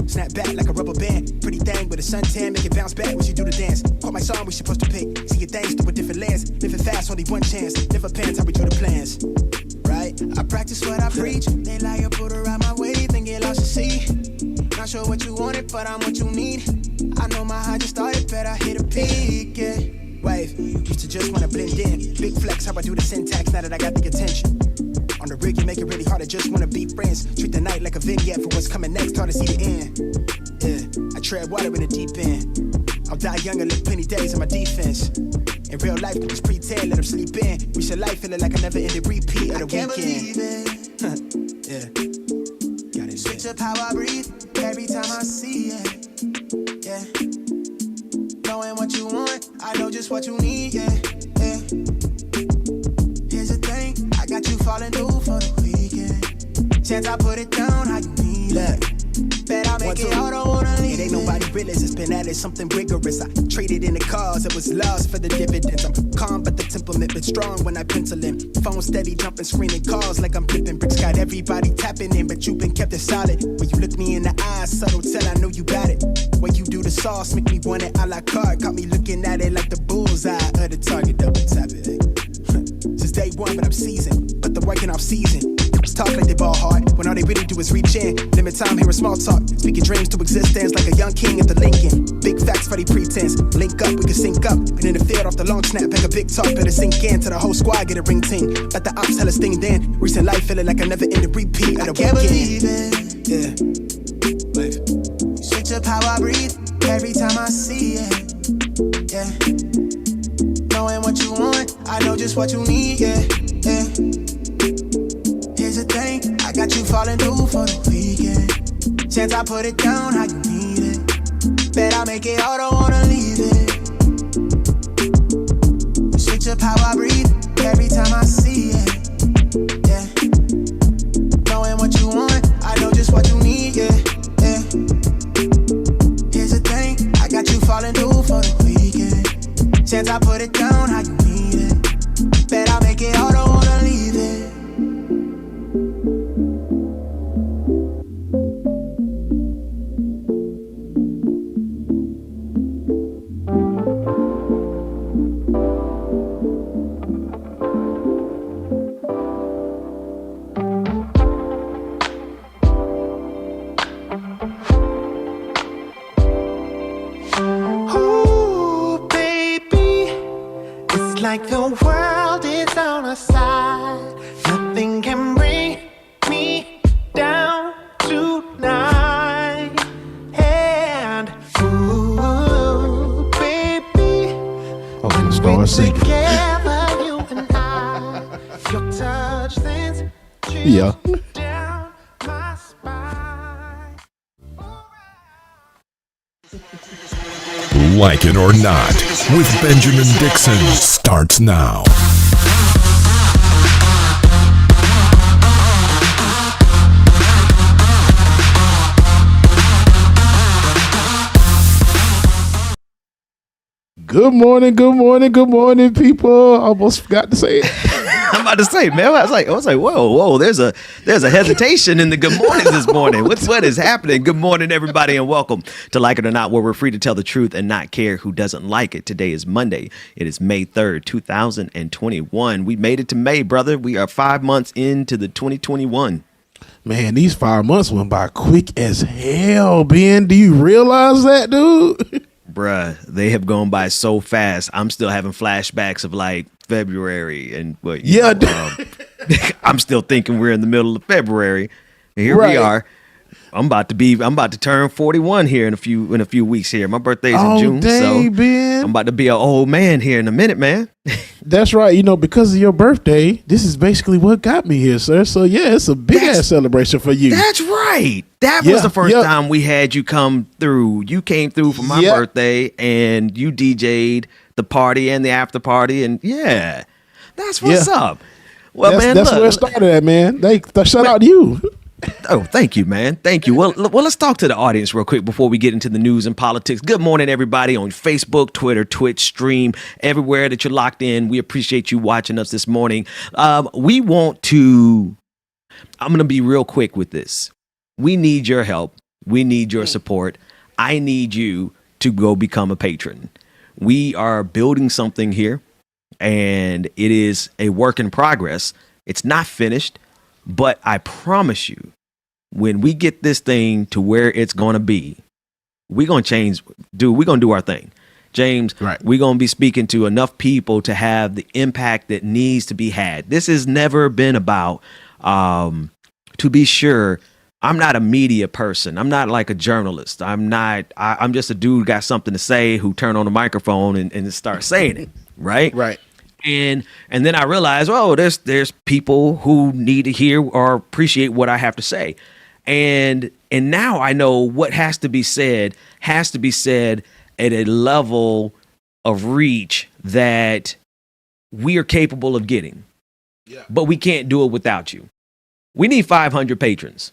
Snap back like a rubber band. Pretty thing with a suntan, make it bounce back when you do the dance. Caught my song, we supposed to pick. See your things through a different lens. Living fast, only one chance. Never pants, how we do the plans. Right? I practice what I preach. They lie or put around my way, then get lost to see. Not sure what you wanted, but I'm what you need. I know my high just started, better hit a peak, yeah. Wave, used to just wanna blend in. Big flex, how I do the syntax now that I got the attention. On the rig, you make it really hard, I just wanna be friends. Treat the night like a vignette for what's coming next, hard to see the end. Yeah, I tread water in the deep end. I'll die young and live plenty days on my defense. In real life, we just pretend, let them sleep in. We should life feeling like a never-ending repeat of the weekend. I can't believe it. Yeah. Got it. Switch up how I breathe every time I see it. Yeah. Knowing what you want, I know just what you need. Yeah. Yeah. Here's the thing, I got you falling through for the weekend. Chance I put it down, how you need it. Bet I make it all, don't wanna leave it. Ain't nobody realist, it's been at it, something rigorous. I traded in the cars, it was lost for the dividends. I'm calm, but the temperament been strong when I pencil in. Phone steady, jumping, screaming calls like I'm flipping bricks. Got everybody tapping in, but you been kept it solid. When you look me in the eyes, subtle till I know you got it. When you do the sauce, make me want it a la carte. Got me looking at it like the bullseye of the target, double tap it. Since day one, but I'm seasoned, but the working off season. Talk like they ball hard, when all they really do is reach in. Limit time, hearing small talk. Speaking dreams to existence like a young king at the Lincoln. Big facts for the pretense. Link up, we can sync up. And in the field off the long snap, make a big talk. Let it sink in to the whole squad, get a ring ting. Let the ops tell us stinged in. Recent life feeling like a never-ending repeat of the weekend. I can't believe it. Yeah. Life. Switch up how I breathe every time I see it. Yeah. Knowing what you want, I know just what you need. Yeah. Yeah. Here's the thing, I got you falling through for the weekend. Chance I put it down, how you need it. Bet I make it all, don't wanna leave it. Switch up how I breathe every time I see it. Yeah. Knowing what you want, I know just what you need. Yeah. Yeah. Here's the thing, I got you falling through for the weekend. Chance I put it down, how you need it. Bet I make it all, don't wanna leave it. Like the world is on our side, nothing can bring me down tonight. And ooh, baby, when we're together, you and I, your touch sends chills down my spine. Like It or Not with Benjamin Dixon starts now. Good morning, people. Almost forgot to say it. I'm about to say, man. I was like, whoa. There's a hesitation in the good mornings this morning. What is happening? Good morning, everybody, and welcome to Like It or Not, where we're free to tell the truth and not care who doesn't like it. Today is Monday. It is May 3rd, 2021. We made it to May, brother. We are 5 months into the 2021. Man, these 5 months went by quick as hell, Ben. Do you realize that, dude? Bruh, they have gone by so fast. I'm still having flashbacks of like February and what? Yeah, I'm still thinking we're in the middle of February. And here we are. I'm about to turn 41 here in a few weeks here. My birthday's in June, so Ben. I'm about to be an old man here in a minute, man. That's right. You know, because of your birthday, this is basically what got me here, sir. So yeah, it's a big ass celebration for you. That's right. That was the first time we had you come through. You came through for my birthday, and you DJ'd the party and the after party, and that's what's up. Well, that's where it started at, man. Shout out to you. Oh, thank you, man. Thank you. Well, let's talk to the audience real quick before we get into the news and politics. Good morning, everybody on Facebook, Twitter, Twitch, Stream, everywhere that you're locked in. We appreciate you watching us this morning. I'm going to be real quick with this. We need your help. We need your support. I need you to go become a patron. We are building something here, and it is a work in progress. It's not finished, but I promise you, when we get this thing to where it's going to be, we're going to change. We're going to do our thing. James, right. We're going to be speaking to enough people to have the impact that needs to be had. This has never been about, to be sure, I'm not a media person. I'm not like a journalist. I'm just a dude who got something to say who turn on the microphone and start saying it. Right. Right. And then I realized, there's people who need to hear or appreciate what I have to say. And now I know what has to be said at a level of reach that we are capable of getting. Yeah. But we can't do it without you. We need 500 patrons.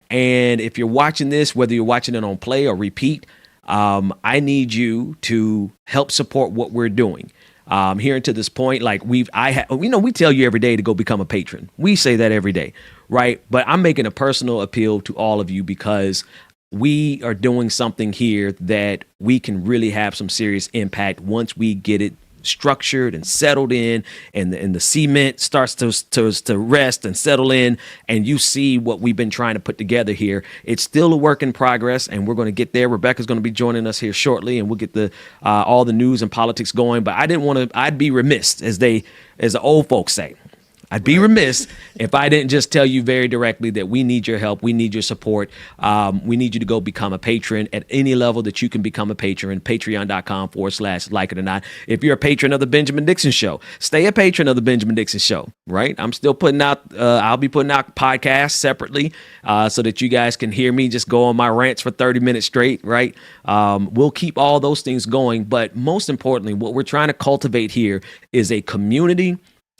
And if you're watching this, whether you're watching it on play or repeat, I need you to help support what we're doing. Here to this point, like we tell you every day to go become a patron. We say that every day, right? But I'm making a personal appeal to all of you because we are doing something here that we can really have some serious impact once we get it structured and settled in, and the cement starts to rest and settle in, and you see what we've been trying to put together here. It's still a work in progress, and we're going to get there. Rebecca's going to be joining us here shortly, and we'll get the all the news and politics going. But I'd be remiss, as the old folks say. I'd be remiss if I didn't just tell you very directly that we need your help. We need your support. We need you to go become a patron at any level that you can become a patron. Patreon.com/like it or not. If you're a patron of the Benjamin Dixon Show, stay a patron of the Benjamin Dixon Show, right? I'm still putting out, I'll be putting out podcasts separately so that you guys can hear me just go on my rants for 30 minutes straight, right? We'll keep all those things going. But most importantly, what we're trying to cultivate here is a community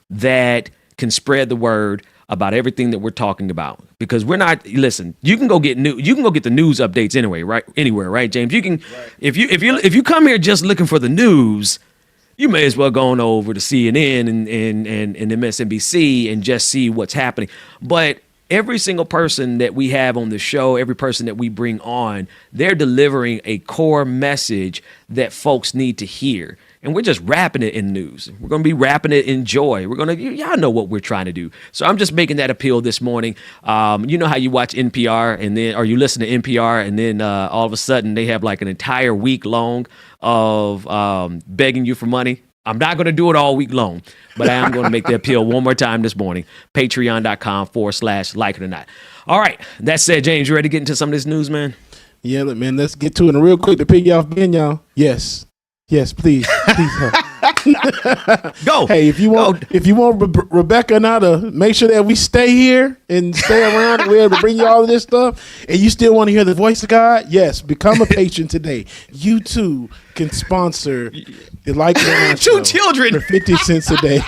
that can spread the word about everything that we're talking about, because we're not, listen, you can go get the news updates anywhere, right, James? You can, right. If you come here just looking for the news, you may as well go on over to CNN and MSNBC and just see what's happening. But every single person that we have on the show, every person that we bring on, they're delivering a core message that folks need to hear. And we're just wrapping it in news. We're going to be wrapping it in joy. Y'all know what we're trying to do. So I'm just making that appeal this morning. You know how you watch NPR or you listen to NPR and then all of a sudden they have like an entire week long of begging you for money. I'm not going to do it all week long, but I am going to make the appeal one more time this morning. Patreon.com/like it or not. All right. That said, James, you ready to get into some of this news, man? Yeah, man, let's get to it. And real quick to piggy off Ben, y'all. Yes, please help. Go. Hey, if you want Rebecca and I to make sure that we stay here and stay around and we're able to bring you all of this stuff, and you still want to hear the voice of God, yes, become a patron today. You too can sponsor the Like It or Not Two children for 50 cents a day.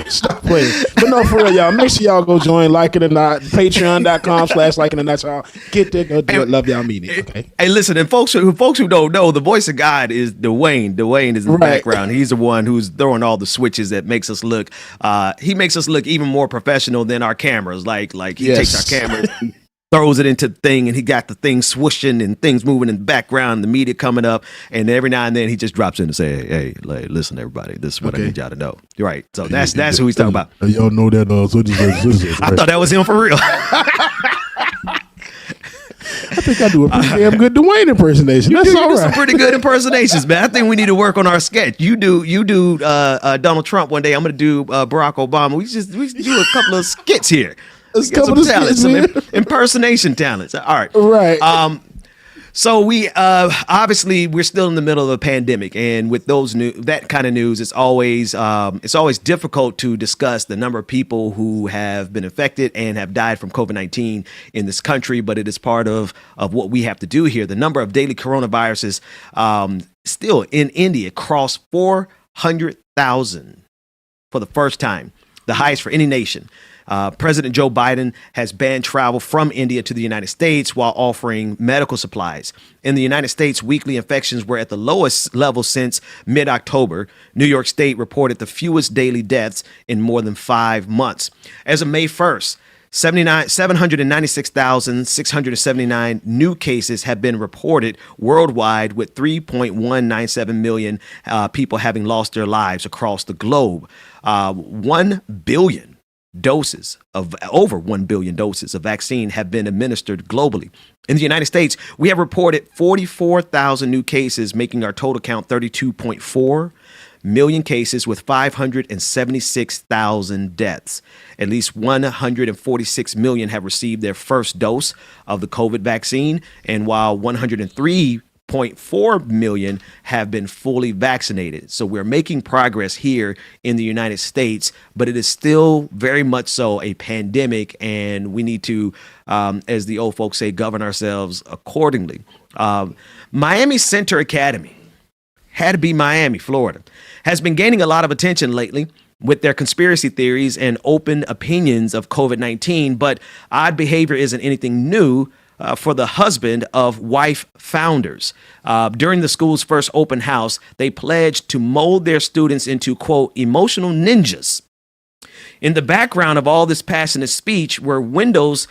Stop playing. But no, for real, y'all, make sure y'all go join Like It or Not, patreon.com/like it or not, y'all. Get there, go do it. Love y'all meeting. Okay. Hey, listen, and folks who don't know, the voice of God is Dwayne. Dwayne is in the background. He's the one who's throwing all the switches that makes us look. He makes us look even more professional than our cameras. Like he takes our cameras. Throws it into the thing, and he got the thing swooshing and things moving in the background, the media coming up, and every now and then he just drops in and say, "Hey, listen, everybody, this is what I need y'all to know." You're right. So that's who he's talking about. Y'all know that switches. I thought that was him for real. I think I do a pretty damn good Dwayne impersonation. You do some pretty good impersonations, man. I think we need to work on our sketch. You do Donald Trump one day. I'm going to do Barack Obama. We just do a couple of skits here. Some impersonation talents. All right. Right. So we obviously we're still in the middle of a pandemic, and with that kind of news, it's always difficult to discuss the number of people who have been infected and have died from COVID-19 in this country. But it is part of what we have to do here. The number of daily coronaviruses still in India crossed 400,000 for the first time, the highest for any nation. President Joe Biden has banned travel from India to the United States while offering medical supplies. In the United States, weekly infections were at the lowest level since mid-October. New York State reported the fewest daily deaths in more than 5 months. As of May 1st, 796,679 new cases have been reported worldwide, with 3.197 million people having lost their lives across the globe. 1 billion doses of over 1 billion doses of vaccine have been administered globally. In the United States, we have reported 44,000 new cases, making our total count 32.4 million cases with 576,000 deaths. At least 146 million have received their first dose of the COVID vaccine, and while 103.4 million have been fully vaccinated. So we're making progress here in the United States, but it is still very much so a pandemic, and we need to, as the old folks say, govern ourselves accordingly. Miami Center Academy, had to be Miami, Florida, has been gaining a lot of attention lately with their conspiracy theories and open opinions of COVID-19, but odd behavior isn't anything new for the husband of wife founders. During the school's first open house, they pledged to mold their students into, quote, emotional ninjas. In the background of all this passionate speech were windows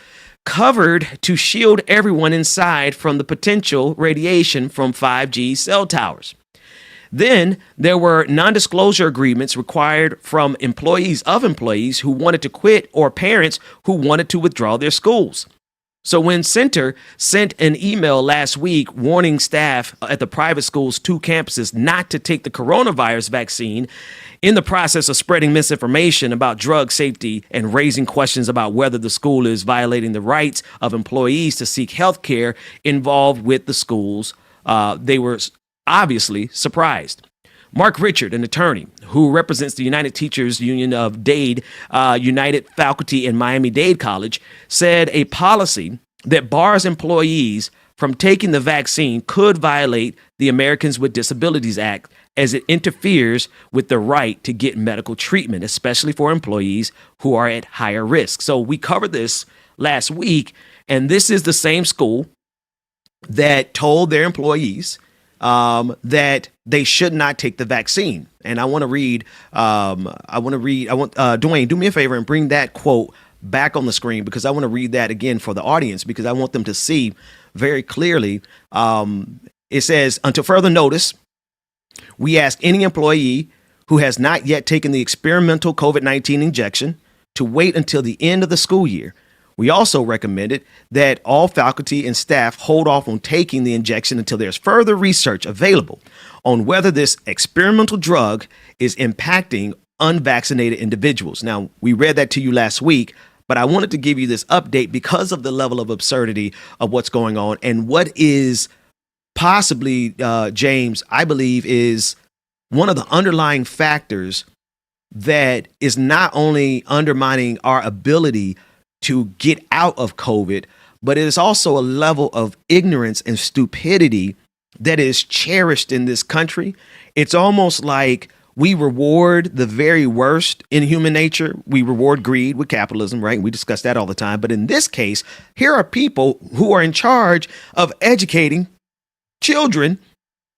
covered to shield everyone inside from the potential radiation from 5G cell towers. Then there were non-disclosure agreements required from employees who wanted to quit or parents who wanted to withdraw their schools. So when Center sent an email last week warning staff at the private school's 2 campuses not to take the coronavirus vaccine, in the process of spreading misinformation about drug safety and raising questions about whether the school is violating the rights of employees to seek health care involved with the schools, they were obviously surprised. Mark Richard, an attorney who represents the United Teachers Union of Dade, United Faculty in Miami-Dade College, said a policy that bars employees from taking the vaccine could violate the Americans with Disabilities Act, as it interferes with the right to get medical treatment, especially for employees who are at higher risk. So we covered this last week, and this is the same school that told their employees that they should not take the vaccine. And I want to read, Dwayne, do me a favor and bring that quote back on the screen, because I want to read that again for the audience, because I want them to see very clearly. It says, until further notice, we ask any employee who has not yet taken the experimental COVID-19 injection to wait until the end of the school year. We also recommended that all faculty and staff hold off on taking the injection until there's further research available on whether this experimental drug is impacting unvaccinated individuals. Now, we read that to you last week, but I wanted to give you this update because of the level of absurdity of what's going on and what is possibly, James, I believe is one of the underlying factors that is not only undermining our ability to get out of COVID, but it is also a level of ignorance and stupidity that is cherished in this country. It's almost like we reward the very worst in human nature. We reward greed with capitalism, right? We discuss that all the time. But in this case, here are people who are in charge of educating children,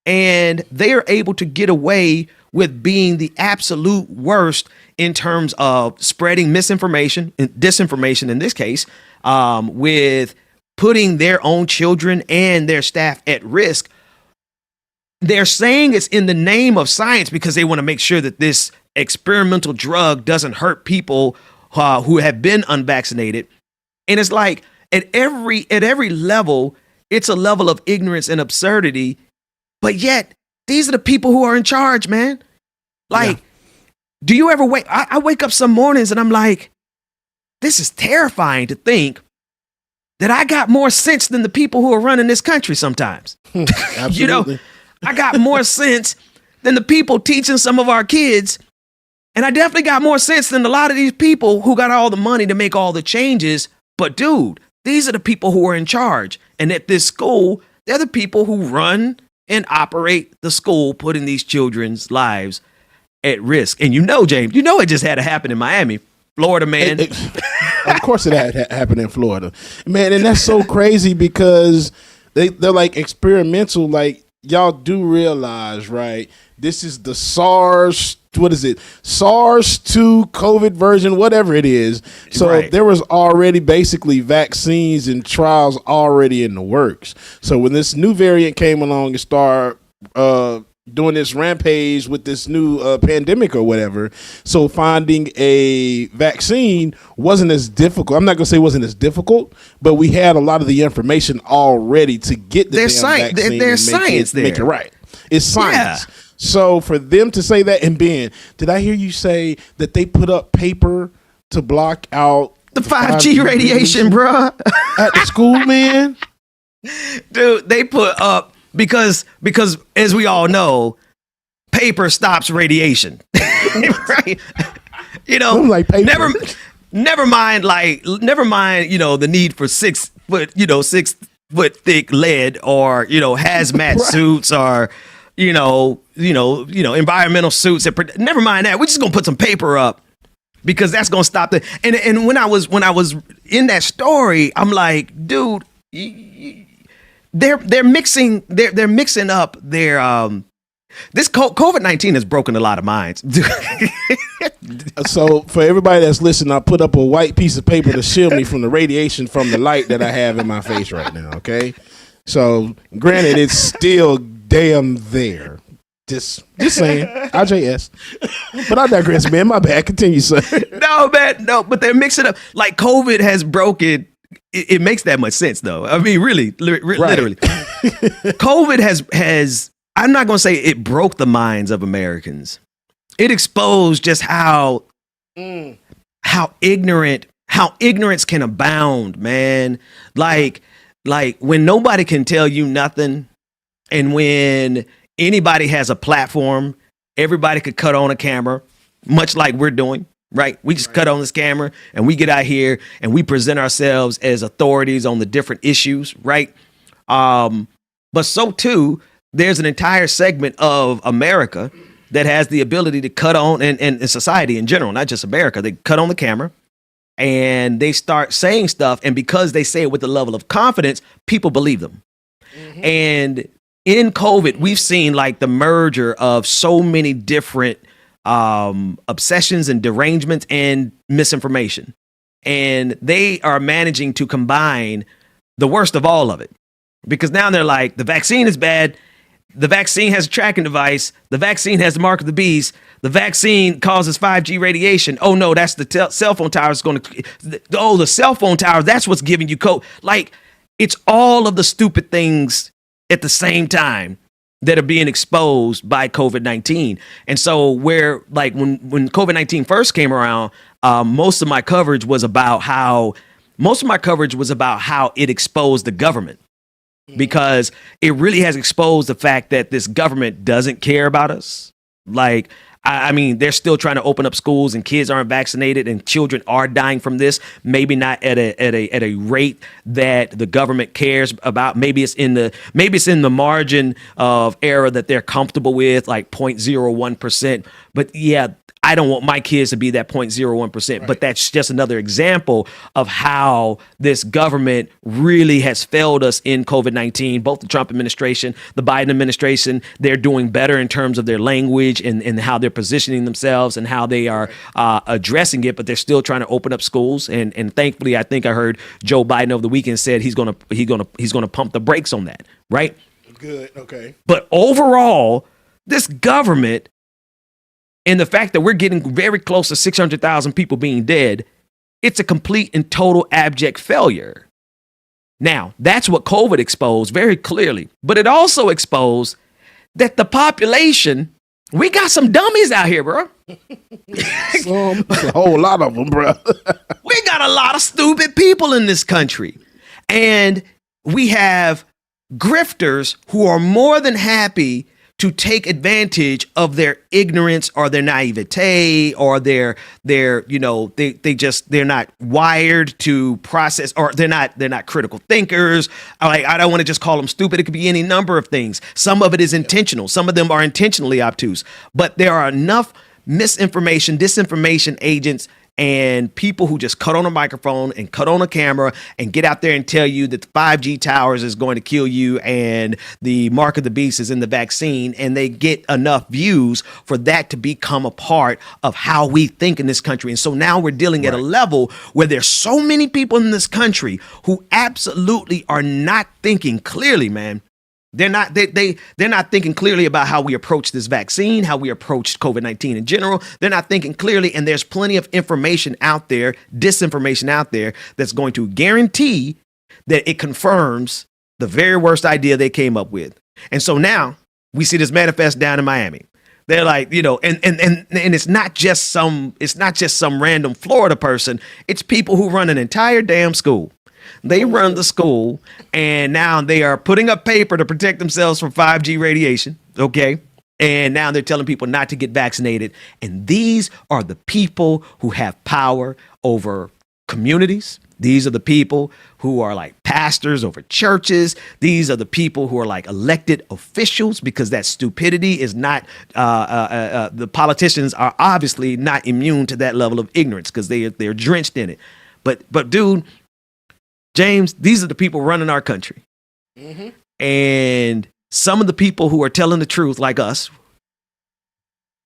and they are able to get away with being the absolute worst in terms of spreading misinformation and disinformation in this case, with putting their own children and their staff at risk. They're saying it's in the name of science because they want to make sure that this experimental drug doesn't hurt people who have been unvaccinated. And it's like at every level, it's a level of ignorance and absurdity. But yet, these are the people who are in charge, man. Like, do you ever wake? I wake up some mornings and I'm like, this is terrifying to think that I got more sense than the people who are running this country sometimes. Absolutely. You know, I got more sense than the people teaching some of our kids. And I definitely got more sense than a lot of these people who got all the money to make all the changes. But dude, these are the people who are in charge. And at this school, they're the people who run and operate the school, putting these children's lives at risk. And you know, James, you know it just had to happen in Miami, Florida, man. Of course it had happened in Florida. Man, and that's so crazy because they're like experimental. Like, y'all do realize, right, this is the SARS. What is it? SARS-2 COVID version, whatever it is. So there was already basically vaccines and trials already in the works. So when this new variant came along and started doing this rampage with this new pandemic or whatever, so finding a vaccine wasn't as difficult. I'm not gonna say it wasn't as difficult, but we had a lot of the information already to get the vaccine. There's science there. Make it right. It's science. Yeah. So for them to say that, and Ben, did I hear you say that they put up paper to block out the 5G radiation, bro? At the school, man? Dude, they put up because as we all know, paper stops radiation. Right? You know, I'm like paper. never mind, the need for 6 foot thick lead or, hazmat suits or environmental suits. Never mind that. We're just gonna put some paper up because that's gonna stop the. And when I was in that story, I'm like, dude, they're mixing up their this COVID-19 has broken a lot of minds. So for everybody that's listening, I put up a white piece of paper to shield me from the radiation from the light that I have in my face right now. Okay, so granted, it's still damn there. Just saying, IJS. But I digress, man. My bad. Continue, sir. No, man. No, but they're mixing up. Like COVID has broken. It makes that much sense, though. I mean, really, literally. COVID has. I'm not going to say it broke the minds of Americans. It exposed just how ignorance can abound, man. Like when nobody can tell you nothing, and when anybody has a platform, everybody could cut on a camera, much like we're doing, right? We just cut on this camera and we get out here and we present ourselves as authorities on the different issues, right? But so too, there's an entire segment of America that has the ability to cut on, and society in general, not just America, they cut on the camera and they start saying stuff. And because they say it with a level of confidence, people believe them. Mm-hmm. And in COVID, we've seen like the merger of so many different obsessions and derangements and misinformation. And they are managing to combine the worst of all of it. Because now they're like, the vaccine is bad. The vaccine has a tracking device. The vaccine has the mark of the beast. The vaccine causes 5G radiation. Oh, no, that's the cell phone tower. The cell phone tower, that's what's giving you COVID. Like, it's all of the stupid things at the same time that are being exposed by COVID-19. And so where, like, when COVID-19 first came around, most of my coverage was about how it exposed the government. Because it really has exposed the fact that this government doesn't care about us. Like, I mean, they're still trying to open up schools and kids aren't vaccinated and children are dying from this. Maybe not at a rate that the government cares about. Maybe it's in the margin of error that they're comfortable with, like 0.01%. But yeah, I don't want my kids to be that 0.01%, right. But that's just another example of how this government really has failed us in COVID-19. Both the Trump administration, the Biden administration, they're doing better in terms of their language and how they're positioning themselves and how they are addressing it, but they're still trying to open up schools. And thankfully, I think I heard Joe Biden over the weekend said he's gonna pump the brakes on that, right? Good, okay. But overall, this government, and the fact that we're getting very close to 600,000 people being dead, it's a complete and total abject failure. Now, that's what COVID exposed very clearly. But it also exposed that the population, we got some dummies out here, bro. A whole lot of them, bro. We got a lot of stupid people in this country. And we have grifters who are more than happy to take advantage of their ignorance or their naivete or they're not wired to process, or they're not critical thinkers. I don't want to just call them stupid. It could be any number of things. Some of it is intentional. Some of them are intentionally obtuse, but there are enough misinformation, disinformation agents and people who just cut on a microphone and cut on a camera and get out there and tell you that the 5G towers is going to kill you and the mark of the beast is in the vaccine, and they get enough views for that to become a part of how we think in this country. And so now we're dealing at a level where there's so many people in this country who absolutely are not thinking clearly, man. They're not thinking clearly about how we approach this vaccine, how we approach COVID-19 in general. They're not thinking clearly, and there's plenty of information out there, disinformation out there, that's going to guarantee that it confirms the very worst idea they came up with. And so now we see this manifest down in Miami. They're like, you know, and it's not just some random Florida person. It's people who run an entire damn school. They run the school, and now they are putting up paper to protect themselves from 5G radiation, okay? And now they're telling people not to get vaccinated. And these are the people who have power over communities. These are the people who are like pastors over churches. These are the people who are like elected officials, because that stupidity is not, the politicians are obviously not immune to that level of ignorance because they're drenched in it. But dude, James, these are the people running our country. Mm-hmm. And some of the people who are telling the truth, like us,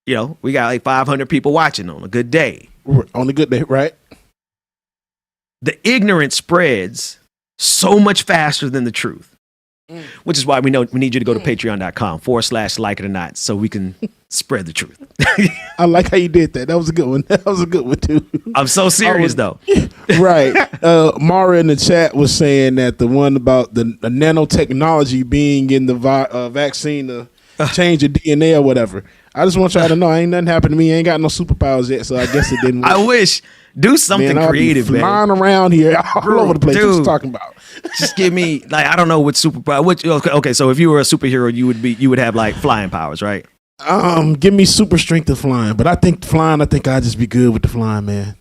you know, we got like 500 people watching on a good day. On a good day, right? The ignorance spreads so much faster than the truth, which is why we need you to go to patreon.com/like it or not so we can spread the truth. I like how you did that. That was a good one. That was a good one too. I'm so serious though. Right. Mara in the chat was saying that the one about the nanotechnology being in the vaccine to change the DNA or whatever. I just want y'all to know, ain't nothing happened to me. I ain't got no superpowers yet, so I guess it didn't work. I wish. Do something creative, man. Flying around here all over the place. Dude, what you talking about? Just give me, like, I don't know what superpower. Okay, so if you were a superhero, you would have like flying powers, right? Give me super strength of flying, but I think I'd just be good with the flying, man.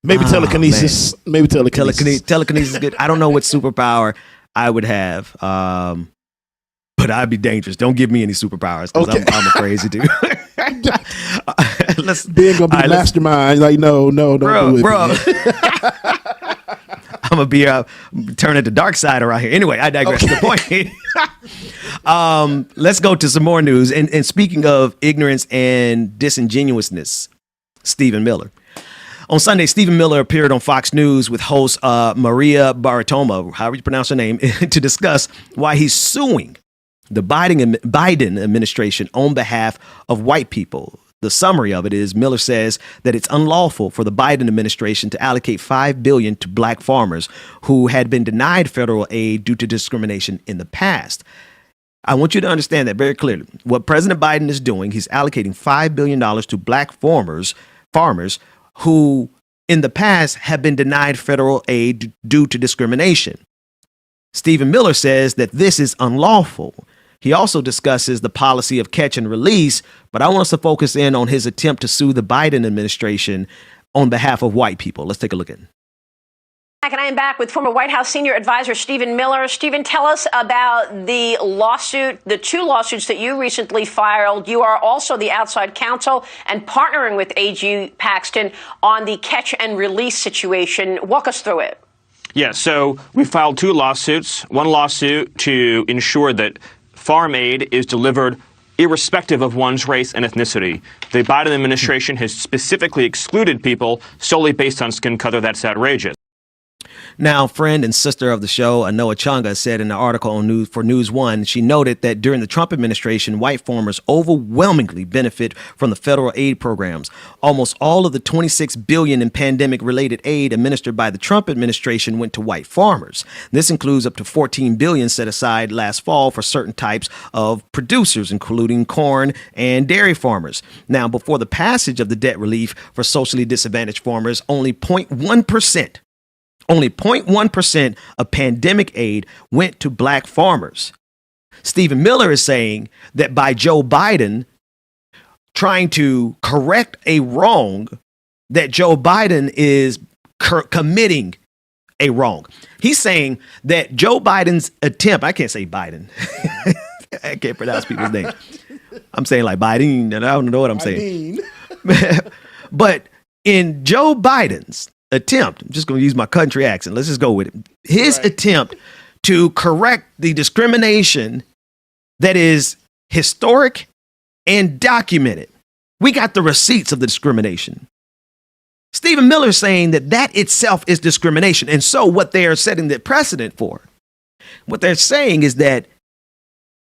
Maybe telekinesis. Man. Maybe telekinesis. Telekinesis is good. I don't know what superpower I would have, but I'd be dangerous. Don't give me any superpowers because I'm a crazy dude. Being gonna be mastermind, like no, don't do it, bro. I'm gonna be turn into dark side around here. Anyway, I digress. The point. Let's go to some more news. And speaking of ignorance and disingenuousness, Stephen Miller. On Sunday, Stephen Miller appeared on Fox News with host Maria Bartiromo, however you pronounce her name, to discuss why he's suing the Biden administration on behalf of white people. The summary of it is Miller says that it's unlawful for the Biden administration to allocate $5 billion to black farmers who had been denied federal aid due to discrimination in the past. I want you to understand that very clearly. What President Biden is doing, he's allocating $5 billion to black farmers who in the past have been denied federal aid due to discrimination. Stephen Miller says that this is unlawful. He also discusses the policy of catch and release, but I want us to focus in on his attempt to sue the Biden administration on behalf of white people. Let's take a look at it. And I am back with former White House senior advisor Stephen Miller. Stephen, tell us about the lawsuit, the two lawsuits that you recently filed. You are also the outside counsel and partnering with AG Paxton on the catch and release situation. Walk us through it. Yeah, so we filed two lawsuits. One lawsuit to ensure that farm aid is delivered irrespective of one's race and ethnicity. The Biden administration has specifically excluded people solely based on skin color. That's outrageous. Now, friend and sister of the show, Anoa Changa, said in an article on for News One, she noted that during the Trump administration, white farmers overwhelmingly benefit from the federal aid programs. Almost all of the $26 billion in pandemic-related aid administered by the Trump administration went to white farmers. This includes up to $14 billion set aside last fall for certain types of producers, including corn and dairy farmers. Now, before the passage of the debt relief for socially disadvantaged farmers, only 0.1% of pandemic aid went to black farmers. Stephen Miller is saying that by Joe Biden trying to correct a wrong, that Joe Biden is committing a wrong. He's saying that Joe Biden's attempt, I can't say Biden. I can't pronounce people's names. I'm saying like Biden, and I don't know what I'm saying. But in Joe Biden's attempt, I'm just going to use my country accent. Let's just go with it. His attempt to correct the discrimination that is historic and documented. We got the receipts of the discrimination. Stephen Miller is saying that that itself is discrimination. And so what they are setting the precedent for, what they're saying is that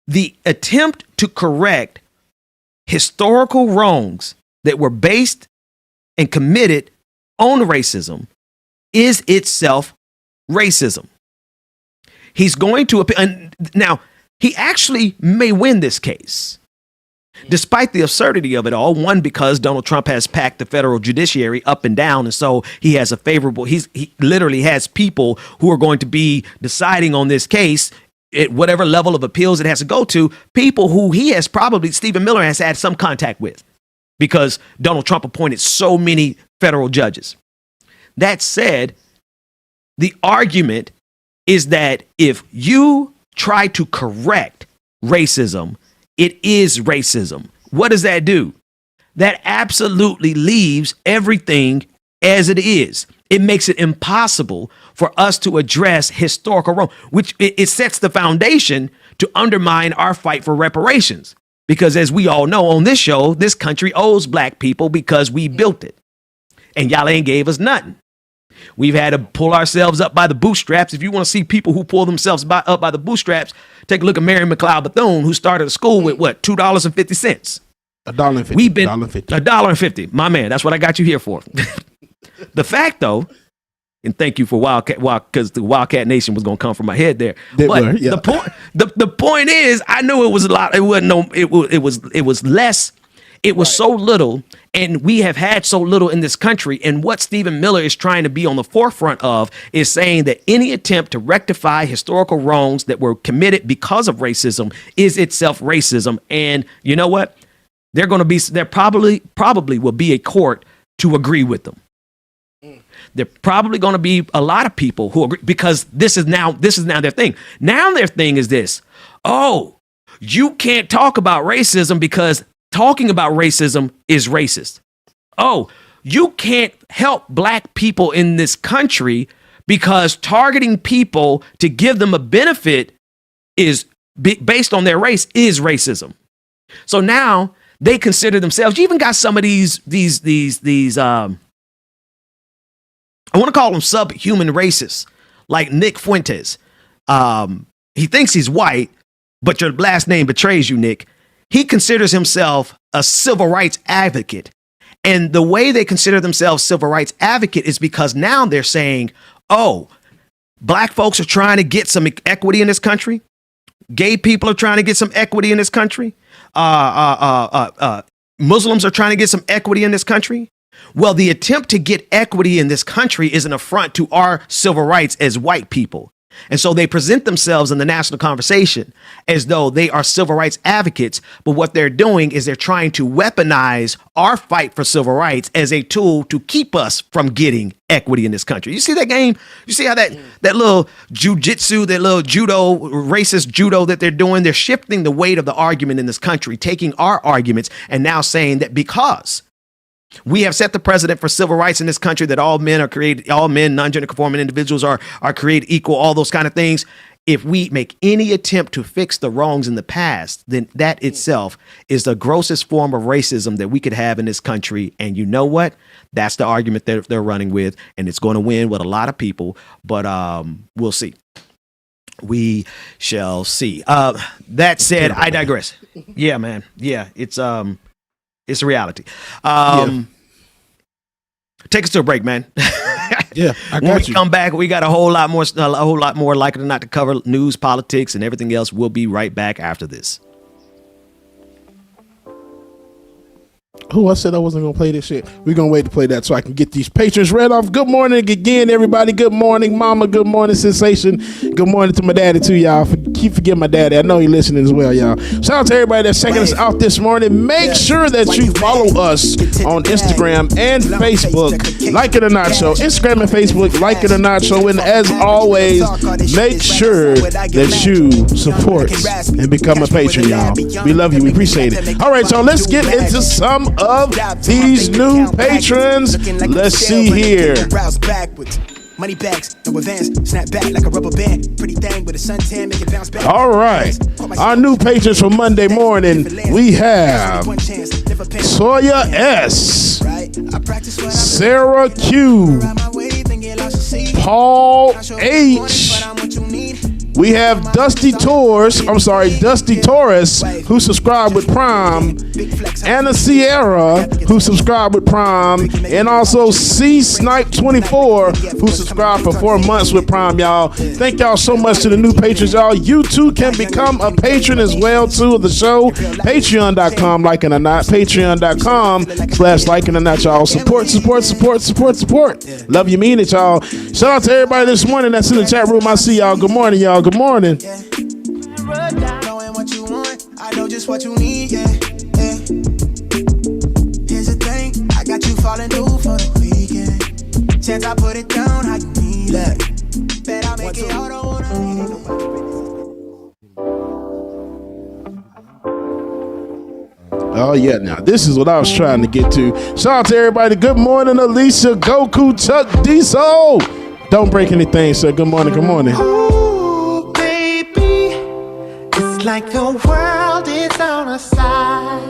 the attempt to correct historical wrongs that were based and committed on racism is itself racism. He's going to appeal. And now, he actually may win this case, despite the absurdity of it all. One, because Donald Trump has packed the federal judiciary up and down. And so he has a favorable, he literally has people who are going to be deciding on this case at whatever level of appeals it has to go to, people who he has probably, Stephen Miller has had some contact with, because Donald Trump appointed so many federal judges. That said, the argument is that if you try to correct racism, it is racism. What does that do? That absolutely leaves everything as it is. It makes it impossible for us to address historical wrong, which it sets the foundation to undermine our fight for reparations. Because as we all know on this show, this country owes black people because we built it. And y'all ain't gave us nothing. We've had to pull ourselves up by the bootstraps. If you want to see people who pull themselves up by the bootstraps, take a look at Mary McLeod Bethune, who started a school with what, $2.50. $1.50. We've been $1.50. $1.50. My man, that's what I got you here for. The fact, though, and thank you for Wildcat, because the Wildcat Nation was going to come from my head there. The point is, I knew it was a lot. It wasn't no. It was less. It was so little, and we have had so little in this country. And what Stephen Miller is trying to be on the forefront of is saying that any attempt to rectify historical wrongs that were committed because of racism is itself racism. And you know what? There probably will be a court to agree with them. There probably going to be a lot of people who agree, because this is now their thing. Now their thing is this. Oh, you can't talk about racism because talking about racism is racist. Oh, you can't help black people in this country because targeting people to give them a benefit is based on their race is racism. So now they consider themselves. You even got some of these I want to call them subhuman racists, like Nick Fuentes. He thinks he's white, but your last name betrays you, Nick. He considers himself a civil rights advocate. And the way they consider themselves civil rights advocate is because now they're saying, oh, black folks are trying to get some equity in this country. Gay people are trying to get some equity in this country. Muslims are trying to get some equity in this country. Well, the attempt to get equity in this country is an affront to our civil rights as white people. And so they present themselves in the national conversation as though they are civil rights advocates. But what they're doing is they're trying to weaponize our fight for civil rights as a tool to keep us from getting equity in this country. You see that game? You see how that little jujitsu, that little judo, racist judo that they're doing? They're shifting the weight of the argument in this country, taking our arguments and now saying that because we have set the precedent for civil rights in this country, that all men are created, all men, non-gender conforming individuals are created equal, all those kind of things. If we make any attempt to fix the wrongs in the past, then that itself is the grossest form of racism that we could have in this country. And you know what? That's the argument that they're running with, and it's going to win with a lot of people, but we'll see. We shall see. That said, I digress. Yeah, man. Yeah, it's a reality. Take us to a break, man. Yeah, I got when we you. come back, we got a whole lot more likely than not to cover news, politics, and everything else. We'll be right back after this. Who I said I wasn't gonna play this shit. We're gonna wait to play that so I can get these patrons read off. Good morning again, everybody. Good morning, Mama. Good morning, Sensation. Good morning to my daddy too, y'all. Keep forgetting my daddy. I know he's listening as well, y'all. Shout out to everybody that's checking us out this morning. Make sure that you follow us on Instagram and Facebook. Like It or Not Show. Instagram and Facebook, Like It or Not Show. And as always, make sure that you support and become a patron, y'all. We love you. We appreciate it. All right, y'all. Let's get into some of these new patrons. Let's see here. Money bags, no advance, snap back like a rubber band. Pretty thing with a suntan, make it bounce back. All right. Our new patrons for Monday morning, we have Toya S, Sarah Q, Paul H. We have Dusty Torres, who subscribed with Prime, Anna Sierra, who subscribed with Prime, and also C Snipe 24, who subscribed for 4 months with Prime, y'all. Thank y'all so much to the new patrons, y'all. You too can become a patron as well too of the show. Patreon.com, liking or not. Patreon.com/liking or not, y'all. Support. Love you, mean it, y'all. Shout out to everybody this morning that's in the chat room. I see y'all. Good morning, y'all. Good morning. Knowing what you want, I know just what you need, yeah. Here's the thing, I got you falling through for the weekend. Chance I put it down, how you need it. Bet I make it all, don't wanna need Oh, yeah, now, this is what I was trying to get to. Shout out to everybody. Good morning, Alicia, Goku, Chuck, Diesel. Don't break anything, sir. Good morning, good morning. Ooh, baby, it's like the world is on our side.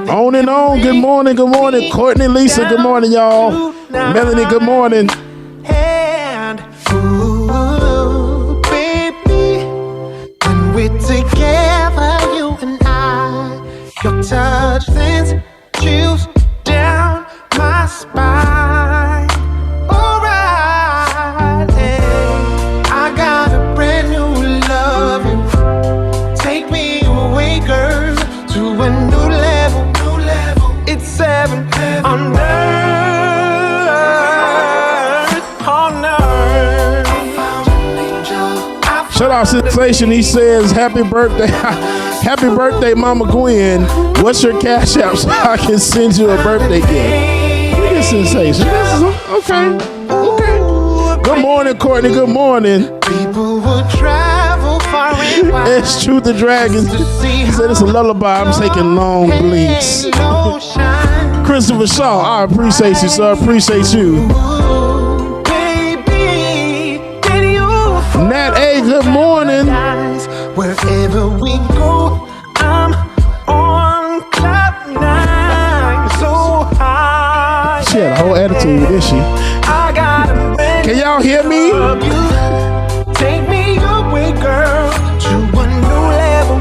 On and on. Good morning, good morning. Courtney, Lisa, good morning, y'all. Melanie, good morning. And ooh, baby, when we're together, you and I, your touch sends chills down my spine. Alright, I got a brand new loving. Take me away, girl, to a new level. It's 7 on earth, on earth. Shout out Sensation. He says, happy birthday. Happy birthday, Mama Gwen. What's your cash app so I can send you a birthday gift? Look at Sensation. This is okay. Good morning, Courtney. Good morning. People will travel far and wide. It's Truth the Dragon. He said it's a lullaby. I'm taking long bleeds. Christopher Shaw, I appreciate you, sir. Appreciate you. Nat A, good morning. Wherever we go, I'm on cloud 9, so high. She had a whole attitude, didn't she? Can y'all hear me? Take me away, girl, to a new level.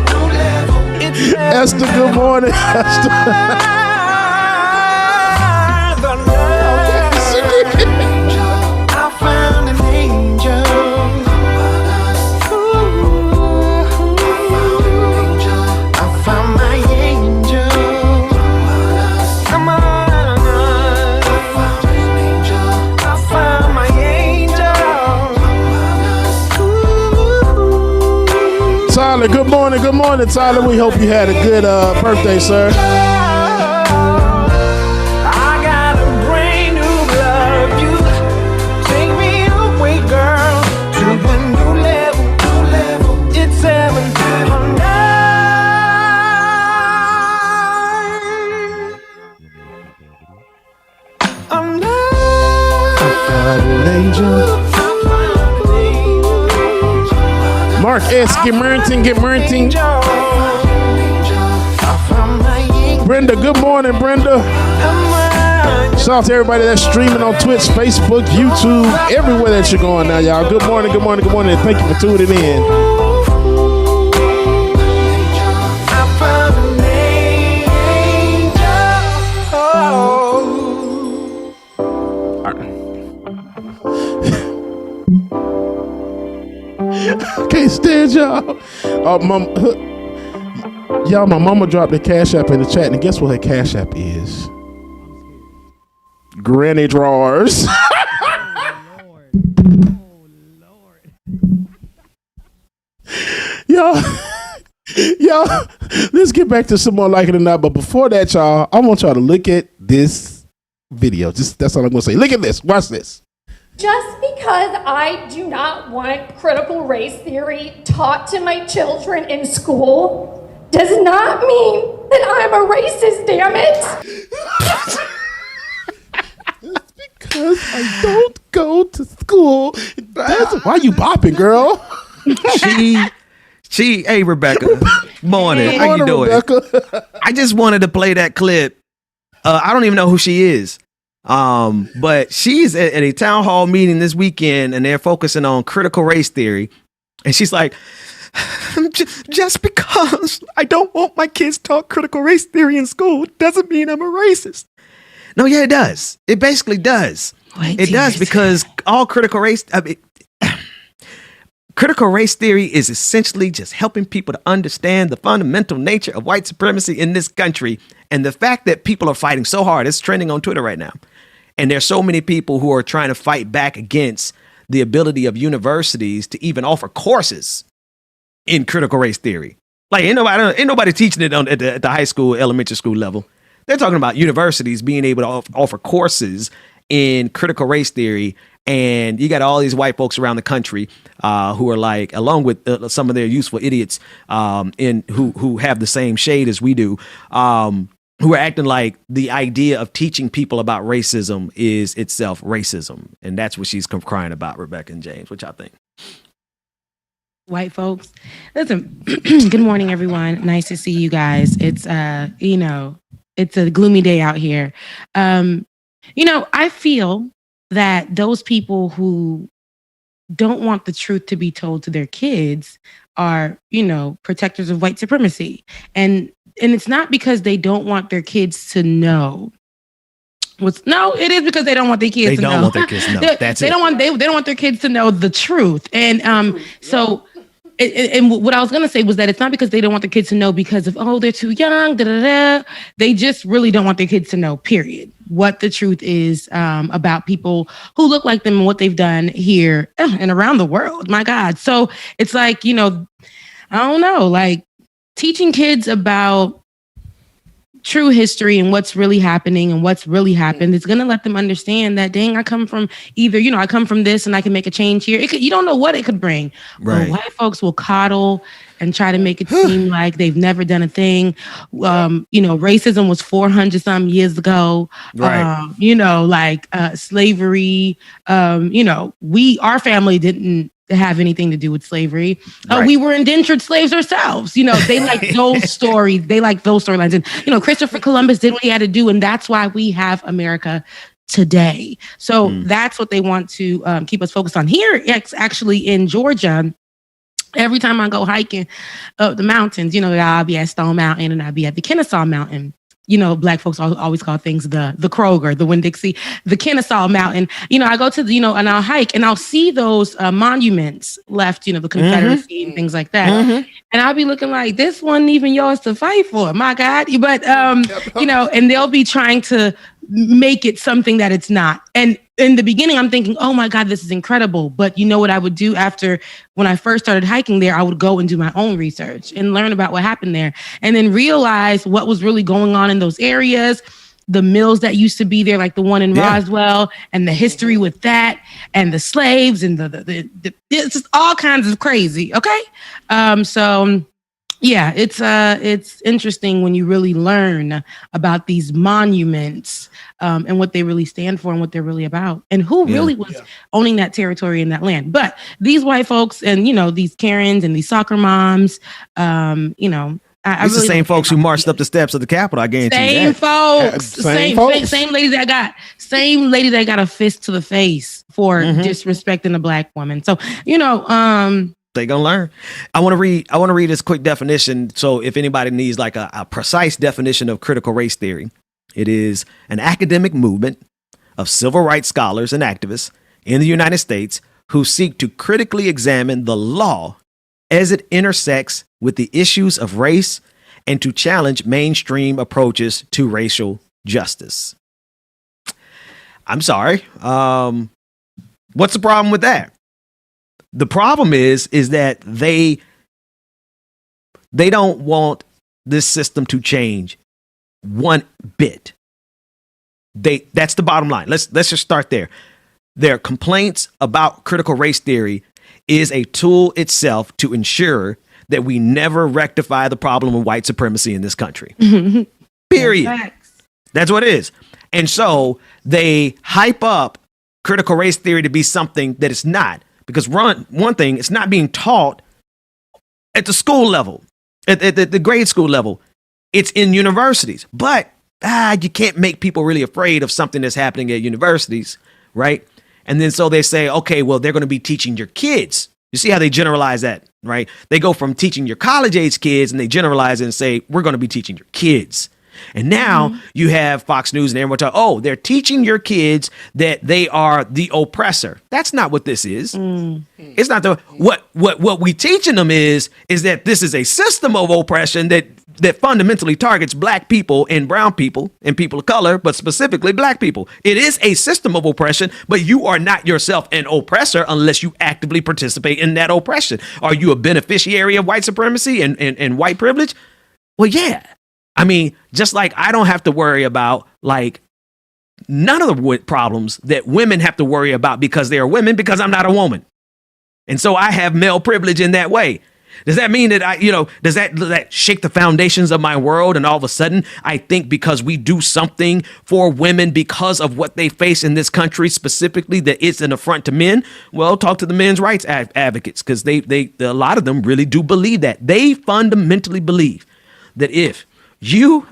Esther, good morning. Esther. I found an angel. I found my angel. Come on. I found my angel. Tyler, good morning. Good morning, Tyler. We hope you had a good birthday, sir. Mark S. Get Merton. Brenda, good morning, Brenda. Shout out to everybody that's streaming on Twitch, Facebook, YouTube, everywhere that you're going now, y'all. Good morning. Thank you for tuning in. Can't stand y'all. Y'all, my mama dropped the cash app in the chat, and guess what her cash app is? Granny drawers. Y'all, let's get back to some more Like It or Not. But before that, y'all, I want y'all to look at this video. That's all I'm gonna say. Look at this. Watch this. Just because I do not want critical race theory taught to my children in school does not mean then I'm a racist, damn it. Because I don't go to school. Why you bopping, girl? Hey, Rebecca. Morning. How you doing? Rebecca. I just wanted to play that clip. I don't even know who she is. But she's at a town hall meeting this weekend and they're focusing on critical race theory. And she's like, just because I don't want my kids taught critical race theory in school doesn't mean I'm a racist. No, yeah, it does. It basically does. It does because all critical race theory is essentially just helping people to understand the fundamental nature of white supremacy in this country. And the fact that people are fighting so hard, it's trending on Twitter right now. And there's so many people who are trying to fight back against the ability of universities to even offer courses in critical race theory. Like ain't nobody teaching it at the high school, elementary school level. They're talking about universities being able to offer courses in critical race theory. And you got all these white folks around the country who are like, along with some of their useful idiots who have the same shade as we do, who are acting like the idea of teaching people about racism is itself racism. And that's what she's crying about, Rebecca and James. What y'all think? White folks. Listen, good morning, everyone. Nice to see you guys. It's, it's a gloomy day out here. I feel that those people who don't want the truth to be told to their kids are, protectors of white supremacy. And it's not because they don't want their kids to know. It is because they don't want their kids to know. They don't want their kids to know. They don't want their kids to know the truth. And and what I was going to say was that it's not because they don't want the kids to know because of, they're too young, They just really don't want their kids to know, period, what the truth is about people who look like them and what they've done here and around the world. My God. So it's like, I don't know, like teaching kids about true history and what's really happening and what's really happened. It's going to let them understand that, dang, I come from either, I come from this and I can make a change here. You don't know what it could bring. Right. But white folks will coddle and try to make it seem like they've never done a thing. Racism was 400 some years ago. Right. Slavery, our family didn't have anything to do with slavery. Right. We were indentured slaves ourselves. They like those stories. They like those storylines. And, Christopher Columbus did what he had to do. And that's why we have America today. So that's what they want to keep us focused on. Here, actually in Georgia, every time I go hiking up the mountains, I'll be at Stone Mountain and I'll be at the Kennesaw Mountain. Black folks always call things the Kroger, the Winn-Dixie, the Kennesaw Mountain. I go to and I'll hike and I'll see those monuments left, the Confederacy and things like that. And I'll be looking like, this wasn't even yours to fight for, my God. But, and they'll be trying to make it something that it's not. And in the beginning, I'm thinking, oh my God, this is incredible. But you know what I would do when I first started hiking there, I would go and do my own research and learn about what happened there and then realize what was really going on in those areas, the mills that used to be there, like the one in Roswell, and the history with that and the slaves and the it's just all kinds of crazy. Okay. Yeah, it's interesting when you really learn about these monuments and what they really stand for and what they're really about and who really was owning that territory and that land. But these white folks and, these Karens and these soccer moms, it's really the same folks who marched up the steps of the Capitol. I guarantee you that. Same ladies that got a fist to the face for disrespecting a black woman. So, they gonna learn. I want to read this quick definition. So if anybody needs like a precise definition of critical race theory, it is an academic movement of civil rights scholars and activists in the United States who seek to critically examine the law as it intersects with the issues of race and to challenge mainstream approaches to racial justice. I'm sorry. What's the problem with that? The problem is that they don't want this system to change one bit. That's the bottom line. Let's just start there. Their complaints about critical race theory is a tool itself to ensure that we never rectify the problem of white supremacy in this country. Period. That's what it is. And so they hype up critical race theory to be something that it's not. Because one thing, it's not being taught at the school level, at the grade school level. It's in universities. But you can't make people really afraid of something that's happening at universities, right? And then so they say, okay, well, they're going to be teaching your kids. You see how they generalize that, right? They go from teaching your college-age kids and they generalize it and say, we're going to be teaching your kids. And now you have Fox News and everyone talking, oh, they're teaching your kids that they are the oppressor. That's not what this is. It's not what we teaching them is that this is a system of oppression that fundamentally targets black people and brown people and people of color, but specifically black people. It is a system of oppression, but you are not yourself an oppressor unless you actively participate in that oppression. Are you a beneficiary of white supremacy and white privilege? Well, yeah. I mean, just like I don't have to worry about like none of the problems that women have to worry about because they are women, because I'm not a woman. And so I have male privilege in that way. Does that mean that does that shake the foundations of my world? And all of a sudden, I think because we do something for women because of what they face in this country specifically, that it's an affront to men? Well, talk to the men's rights advocates, because a lot of them really do believe that. They fundamentally believe that if you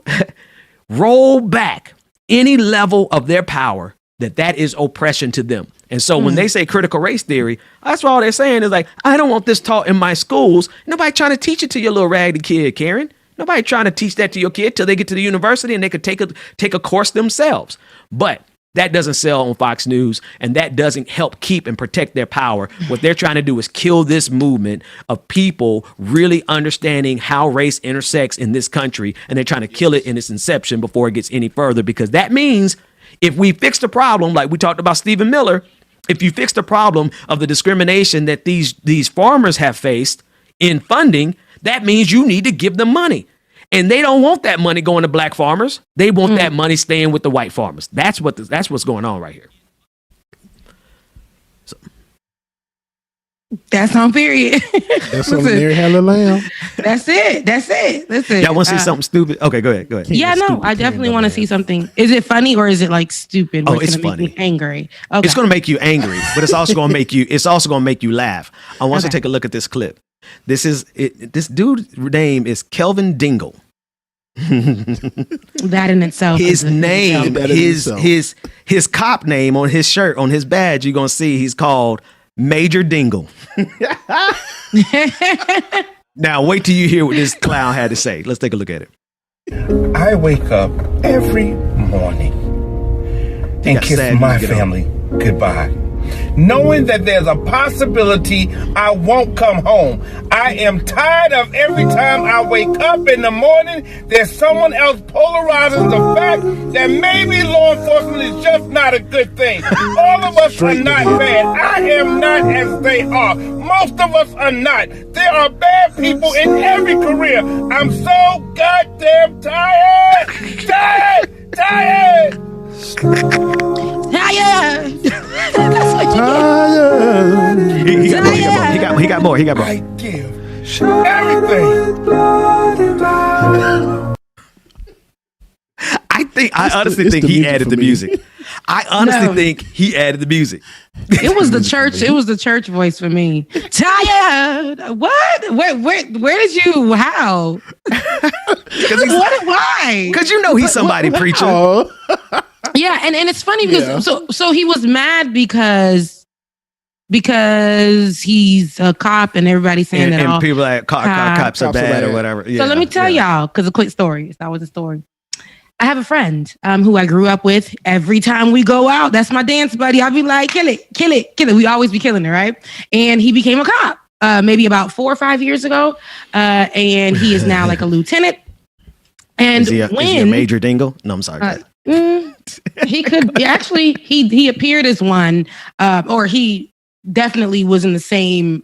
roll back any level of their power, that is oppression to them. And so when they say critical race theory, that's all they're saying is like, I don't want this taught in my schools. Nobody trying to teach it to your little raggedy kid, Karen. Nobody trying to teach that to your kid till they get to the university and they could take a course themselves. But that doesn't sell on Fox News, and that doesn't help keep and protect their power. What they're trying to do is kill this movement of people really understanding how race intersects in this country, and they're trying to kill it in its inception before it gets any further, because that means if we fix the problem, like we talked about Stephen Miller, if you fix the problem of the discrimination that these farmers have faced in funding, that means you need to give them money. And they don't want that money going to black farmers. They want that money staying with the white farmers. That's what's going on right here. So. That's on period. That's on Mary Had a Lamb. That's it. Listen. Y'all want to see something stupid? Okay, go ahead. Yeah, no, I definitely want to see something. Is it funny or is it like stupid? Oh, it's funny. Make me angry. Okay. It's going to make you angry, but it's also going to make you laugh. I want you to take a look at this clip. This dude's name is Kelvin Dingle. That in itself. His name, his cop name on his shirt, on his badge, you're gonna see he's called Major Dingle. Now wait till you hear what this clown had to say. Let's take a look at it. I wake up every morning and kiss my family goodbye, knowing that there's a possibility I won't come home. I am tired of every time I wake up in the morning, there's someone else polarizing the fact that maybe law enforcement is just not a good thing. All of us are not bad. I am not as they are. Most of us are not. There are bad people in every career. I'm so goddamn tired. Tired. He got more. I give everything. I honestly think he added the music. I honestly think he added the music. It was the church. It was the church voice for me. Tired. What? Where did you? How? What? Why? Because you know he's somebody preaching. Yeah, and it's funny because so he was mad because he's a cop and everybody's saying that all people like cops are bad or whatever. Yeah, so let me tell y'all, because a quick story. That was a story. I have a friend who I grew up with. Every time we go out, that's my dance buddy. I'll be like, kill it. We always be killing it, right? And he became a cop maybe about 4 or 5 years ago, and he is now like a lieutenant. And is he a Major Dingle? No, I'm sorry. He could actually. He appeared as one, or he definitely was in the same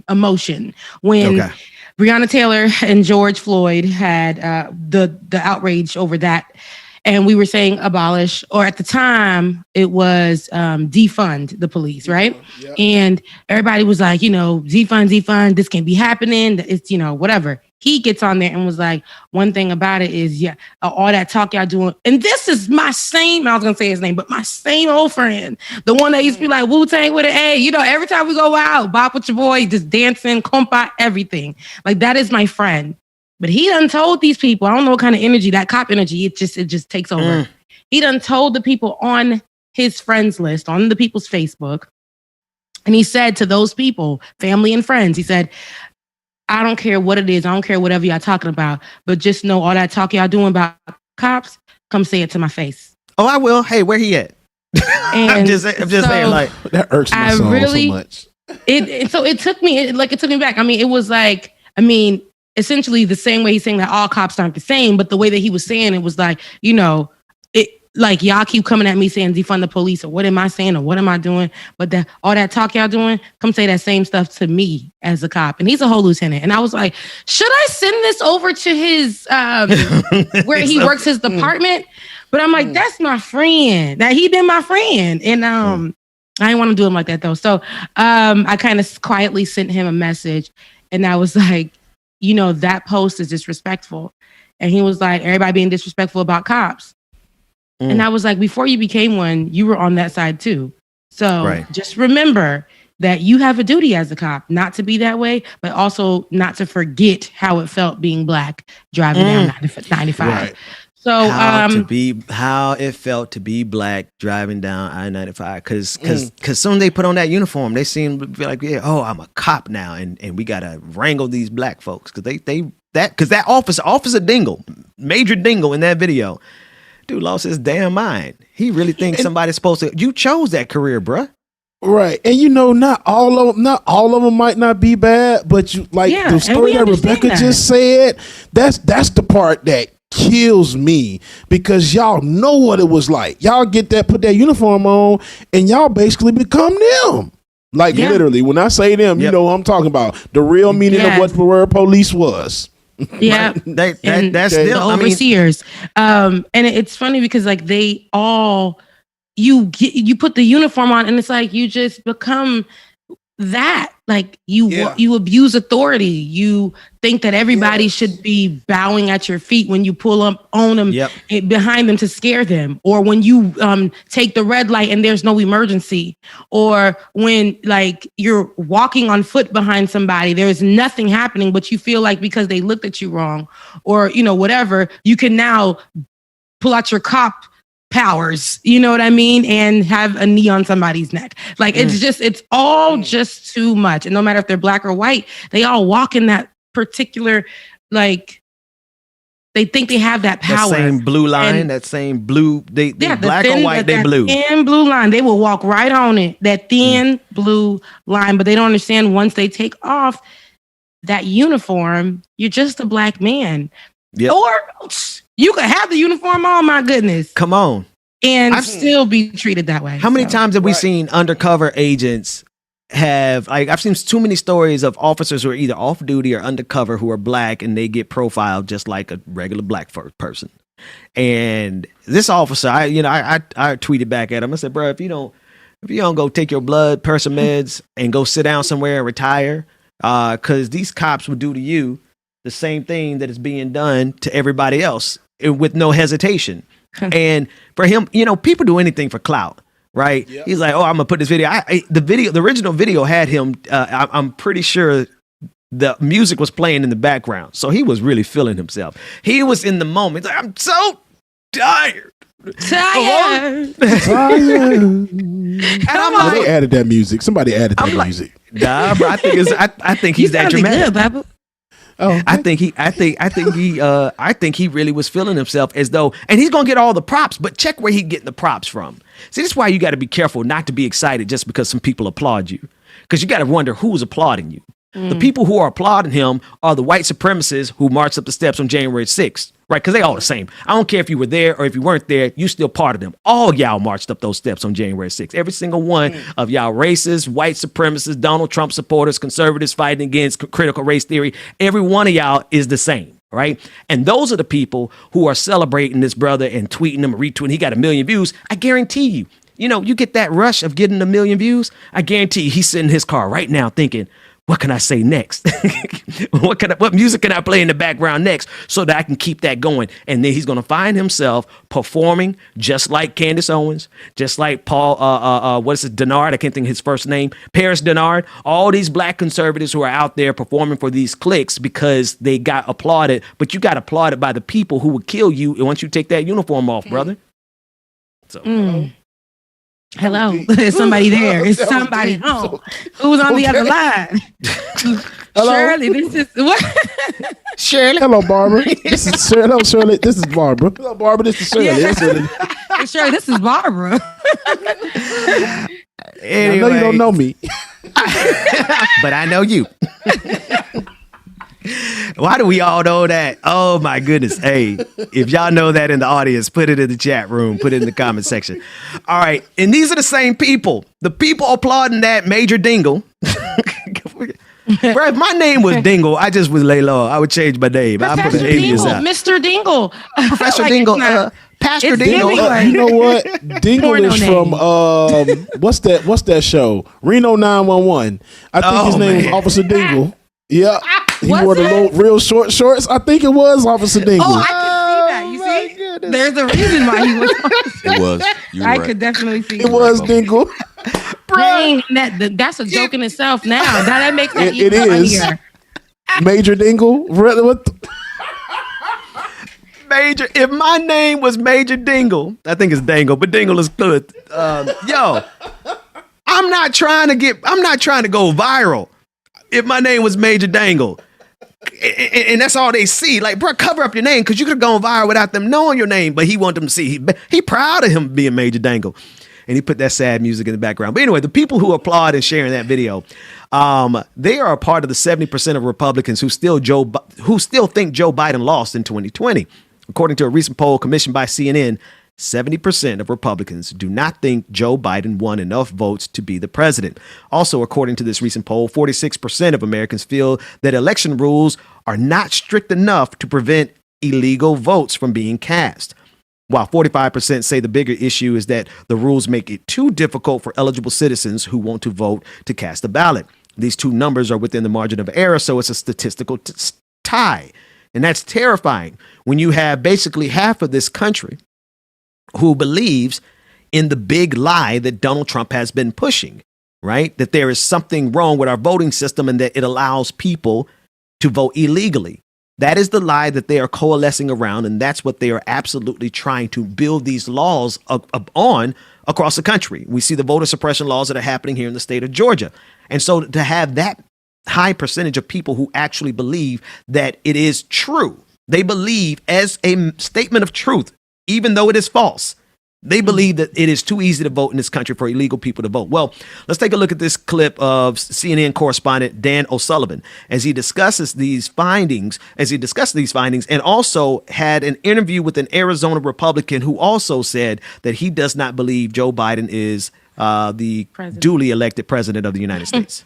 emotion when Breonna Taylor and George Floyd had the outrage over that. and we were saying abolish, or at the time it was defund the police, right? Yep. And everybody was like, defund, this can't be happening. It's, whatever. He gets on there and was like, one thing about it is, all that talk y'all doing. And this is my same, I was going to say his name, but my same old friend, the one that used to be like, Wu-Tang with an A, every time we go out, bop with your boy, just dancing, compa, everything. Like, that is my friend. But he done told these people, I don't know what kind of energy, that cop energy, it just takes over. He done told the people on his friends list, on the people's Facebook, and he said to those people, family and friends, he said, I don't care what it is. I don't care whatever y'all talking about, but just know all that talk y'all doing about cops, come say it to my face. Oh, I will. Hey, where he at? I'm just saying, like, that irks my soul so much. It took me back. I mean, it was like, essentially the same way he's saying that all cops aren't the same, but the way that he was saying it was like, like y'all keep coming at me saying defund the police, or what am I saying, or what am I doing? But all that talk y'all doing, come say that same stuff to me as a cop. And he's a whole lieutenant. And I was like, should I send this over to his where he works, his department? But I'm like, that's my friend. That he been my friend. And I didn't want to do him like that though. So I kind of quietly sent him a message, and I was like, that post is disrespectful. And he was like, everybody being disrespectful about cops. And I was like, before you became one, you were on that side too. So just remember that you have a duty as a cop, not to be that way, but also not to forget how it felt being black driving down 95. Right. So how it felt to be black driving down I-95, because soon they put on that uniform, they seem to be like, I'm a cop now, and we gotta wrangle these black folks because that officer Dingle, Major Dingle in that video. Dude lost his damn mind. He really thinks somebody's supposed to. You chose that career, bruh. Right, and not all of them might not be bad, but the story that Rebecca just said. That's the part that kills me, because y'all know what it was like. Y'all put that uniform on, and y'all basically become them. Like literally, when I say them, you know what I'm talking about. The real meaning of what the word police was. Yeah, that's the overseers. And it's funny because like they all, you put the uniform on, and it's like you just become that. Like you abuse authority. You think that everybody should be bowing at your feet when you pull up on them behind them to scare them, or when you take the red light and there's no emergency, or when like you're walking on foot behind somebody, there's nothing happening, but you feel like because they looked at you wrong, or whatever, you can now pull out your cop powers, you know what I mean, and have a knee on somebody's neck. Like it's all just too much. And no matter if they're black or white, they all walk in that particular, like, they think they have that power. That same blue line, that same blue, they black or white, they blue. Thin blue line, they will walk right on it, that thin blue line, but they don't understand once they take off that uniform, you're just a black man. Yep. Or you could have the uniform on, my goodness. Come on. And still be treated that way. How many times have we seen undercover agents I've seen too many stories of officers who are either off duty or undercover who are black, and they get profiled just like a regular black person. And this officer, I tweeted back at him. I said, bro, if you don't go take your blood pressure meds and go sit down somewhere and retire, because these cops will do to you the same thing that is being done to everybody else with no hesitation. And for him, people do anything for clout, right? Yep. He's like, I'm gonna put this video. The original video had him. I'm pretty sure the music was playing in the background, so he was really feeling himself. He was in the moment. He's like, I'm so tired. Tired. And I'm like, they added that music. Somebody added that music. Nah, bro. I think he's that dramatic. Good, oh, okay. I think he really was feeling himself as though, and he's gonna get all the props. But check where he getting the props from. See, this is why you got to be careful not to be excited just because some people applaud you, because you got to wonder who's applauding you. The people who are applauding him are the white supremacists who marched up the steps on January 6th, right? Because they all the same. I don't care if you were there or if you weren't there, you still part of them. All y'all marched up those steps on January 6th. Every single one of y'all racist, white supremacists, Donald Trump supporters, conservatives fighting against critical race theory, every one of y'all is the same. right? And those are the people who are celebrating this brother and tweeting him, retweeting. He got 1 million views. I guarantee you, you get that rush of getting 1 million views. I guarantee you, he's sitting in his car right now thinking, what can I say next? What music can I play in the background next so that I can keep that going? And then he's going to find himself performing just like Candace Owens, just like Paul, Denard? I can't think of his first name. Paris Denard. All these black conservatives who are out there performing for these cliques because they got applauded. But you got applauded by the people who would kill you once you take that uniform off, brother. So. Hello, is somebody there? Is somebody home? Who's on the other line? Hello? Shirley, this is what? Shirley. Hello, Barbara. This is Shirley. Hello, Shirley. This is Barbara. Hello, Barbara. This is Shirley. Yeah. Shirley. Shirley, this is Barbara. Anyway. I know you don't know me, but I know you. Why do we all know that? Oh my goodness. Hey, if y'all know that in the audience, put it in the chat room, put it in the comment section. All right. And these are the same people. The people applauding that Major Dingle. Bro, if my name was Dingle, I just would lay low. I would change my name. I put an alias out. Mr. Dingle. Professor Dingle. Pastor Dingle. You know what? Dingle is from what's that show? Reno 911. I think his name was Officer Dingle. Yeah. He wore the little, real short shorts. I think it was Officer Dingle. Oh, I can see that. You see? Goodness. There's a reason why he was Officer. It was. I could definitely see it. It was Dingle. Dang, that's a joke in itself now. Now that makes it even funnier. Major Dingle? Major. If my name was Major Dingle, I think it's Dangle, but Dingle is good. Yo, I'm not trying to go viral. If my name was Major Dangle, and that's all they see, like, bro, cover up your name because you could have gone viral without them knowing your name. But he wanted them to see. He proud of him being Major Dangle, and he put that sad music in the background. But anyway, the people who applaud and sharing that video, they are a part of the 70% of Republicans who still think Joe Biden lost in 2020, according to a recent poll commissioned by CNN. 70% of Republicans do not think Joe Biden won enough votes to be the president. Also, according to this recent poll, 46% of Americans feel that election rules are not strict enough to prevent illegal votes from being cast, while 45% say the bigger issue is that the rules make it too difficult for eligible citizens who want to vote to cast a ballot. These two numbers are within the margin of error, so it's a statistical tie. And that's terrifying when you have basically half of this country who believes in the big lie that Donald Trump has been pushing, right? That there is something wrong with our voting system and that it allows people to vote illegally. That is the lie that they are coalescing around, and that's what they are absolutely trying to build these laws on across the country. We see the voter suppression laws that are happening here in the state of Georgia. And so to have that high percentage of people who actually believe that it is true, they believe as a statement of truth, even though it is false, they believe that it is too easy to vote in this country for illegal people to vote. Well, let's take a look at this clip of CNN correspondent Dan O'Sullivan as he discusses these findings, and also had an interview with an Arizona Republican who also said that he does not believe Joe Biden is the duly elected president of the United States.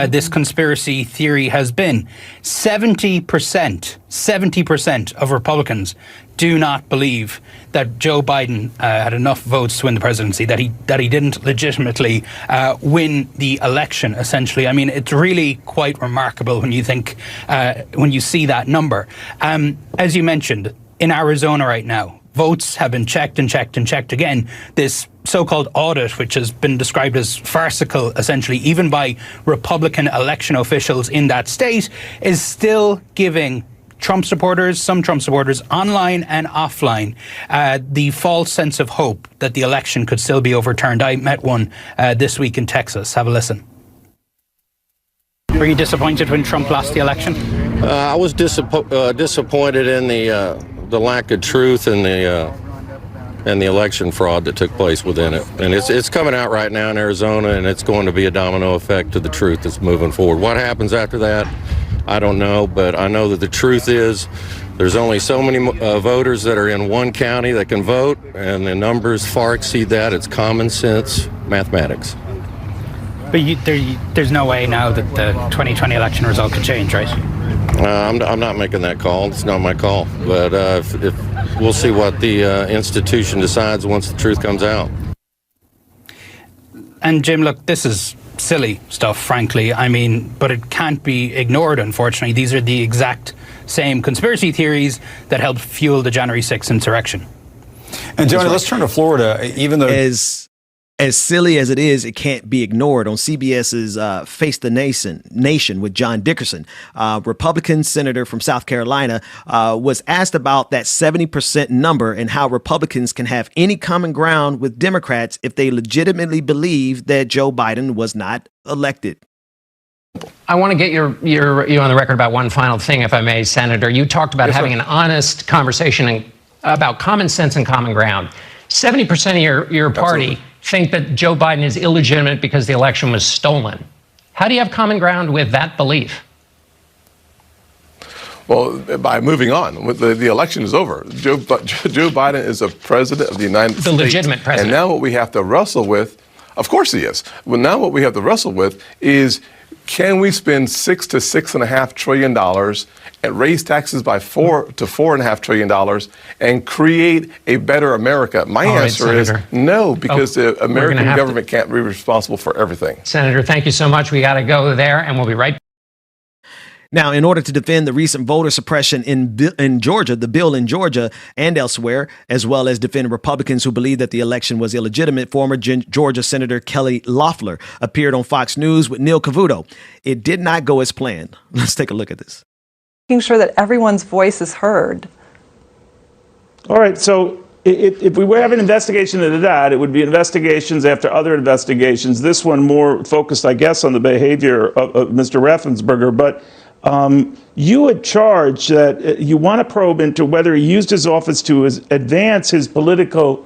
This conspiracy theory has been 70% of Republicans do not believe that Joe Biden had enough votes to win the presidency, that he didn't legitimately win the election, essentially. I mean, it's really quite remarkable when you think, when you see that number. As you mentioned, in Arizona right now, votes have been checked and checked and checked again. This so-called audit, which has been described as farcical, essentially, even by Republican election officials in that state, is still giving some Trump supporters, online and offline, the false sense of hope that the election could still be overturned. I met one this week in Texas. Have a listen. Were you disappointed when Trump lost the election? I was disappointed in the lack of truth and the election fraud that took place within it. And it's coming out right now in Arizona, and it's going to be a domino effect to the truth that's moving forward. What happens after that, I don't know, but I know that the truth is there's only so many voters that are in one county that can vote, and the numbers far exceed that. It's common sense mathematics. But there's no way now that the 2020 election result could change, right? I'm not making that call. It's not my call. But if we'll see what the institution decides once the truth comes out. And Jim, look, this is silly stuff, frankly. I mean, but it can't be ignored, unfortunately. These are the exact same conspiracy theories that helped fuel the January 6th insurrection. And Johnny, let's turn to Florida. Even though as silly as it is, it can't be ignored. On CBS's Face the Nation with John Dickerson, Republican senator from South Carolina, was asked about that 70% number and how Republicans can have any common ground with Democrats if they legitimately believe that Joe Biden was not elected. I want to get you on the record about one final thing, if I may, Senator. You talked about having an honest conversation about common sense and common ground. 70% of your party think that Joe Biden is illegitimate because the election was stolen. How do you have common ground with that belief? Well, by moving on, the election is over. Joe Biden is a president of the United States. The legitimate president. And now what we have to wrestle with, of course he is. Well, now what we have to wrestle with is, can we spend $6 to $6.5 trillion and raise taxes by $4 to $4.5 trillion and create a better America? My answer is no, because the American government can't be responsible for everything. Senator, thank you so much. We got to go there, and we'll be right back. Now, in order to defend the recent voter suppression in Georgia, the bill in Georgia and elsewhere, as well as defend Republicans who believe that the election was illegitimate, former Georgia Senator Kelly Loeffler appeared on Fox News with Neil Cavuto. It did not go as planned. Let's take a look at this. Making sure that everyone's voice is heard. All right, so if we were having an investigation into that, it would be investigations after other investigations. This one more focused, I guess, on the behavior of Mr. Raffensperger, but you had charged that you want to probe into whether he used his office to advance his political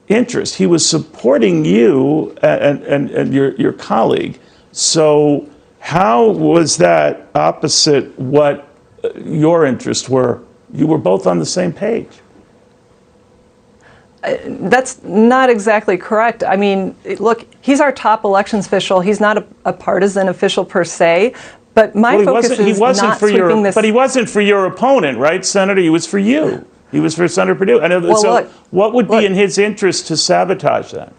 interest. He was supporting you and your colleague. So how was that opposite what your interests were? You were both on the same page. That's not exactly correct. I mean, look, he's our top elections official. He's not a partisan official per se. But my focus is not sweeping this. But he wasn't for your opponent, right, Senator? He was for you. He was for Senator Perdue. And well, so look, what would be in his interest to sabotage that?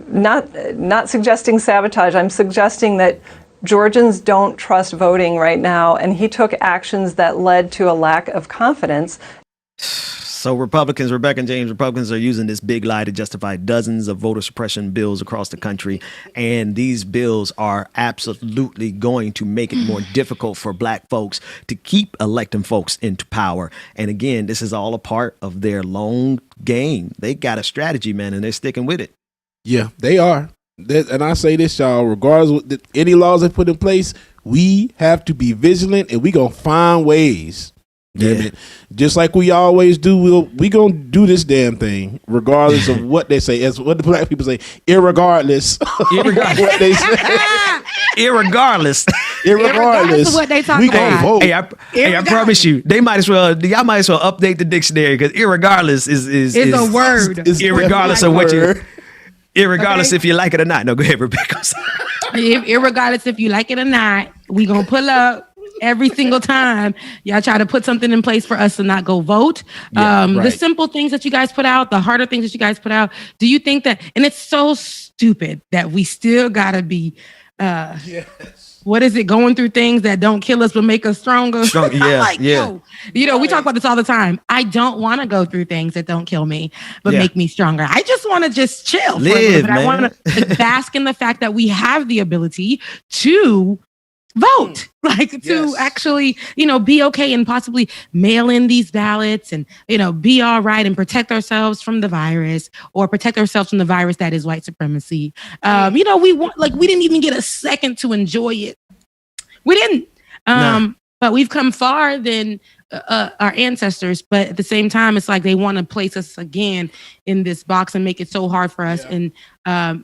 Not suggesting sabotage. I'm suggesting that Georgians don't trust voting right now, and he took actions that led to a lack of confidence. So Republicans, Rebecca and James, Republicans are using this big lie to justify dozens of voter suppression bills across the country. And these bills are absolutely going to make it more difficult for black folks to keep electing folks into power. And again, this is all a part of their long game. They got a strategy, man, and they're sticking with it. Yeah, they are. And I say this, y'all, regardless of any laws they put in place, we have to be vigilant, and we going to find ways. Damn it. Just like we always do, we gonna do this damn thing, regardless of what they say. As what the black people say, irregardless of what they say. Irregardless of what they talk about. Hey, I promise you, y'all might as well update the dictionary, because irregardless is a word. Irregardless of what you, irregardless if you like it or not. No, go ahead, Rebecca. Irregardless if you like it or not, we gonna pull up every single time y'all try to put something in place for us to not go vote. The simple things that you guys put out, the harder things that you guys put out, do you think that, and it's so stupid that we still gotta be, what is it, going through things that don't kill us but make us stronger? Yo, we talk about this all the time. I don't want to go through things that don't kill me but make me stronger. I just want to just chill for a little bit. I want to bask in the fact that we have the ability to vote, to actually, be okay and possibly mail in these ballots and, be all right and protect ourselves from the virus, or protect ourselves from the virus that is white supremacy. We didn't even get a second to enjoy it. We didn't. But we've come far than our ancestors. But at the same time, it's like they want to place us again in this box and make it so hard for us and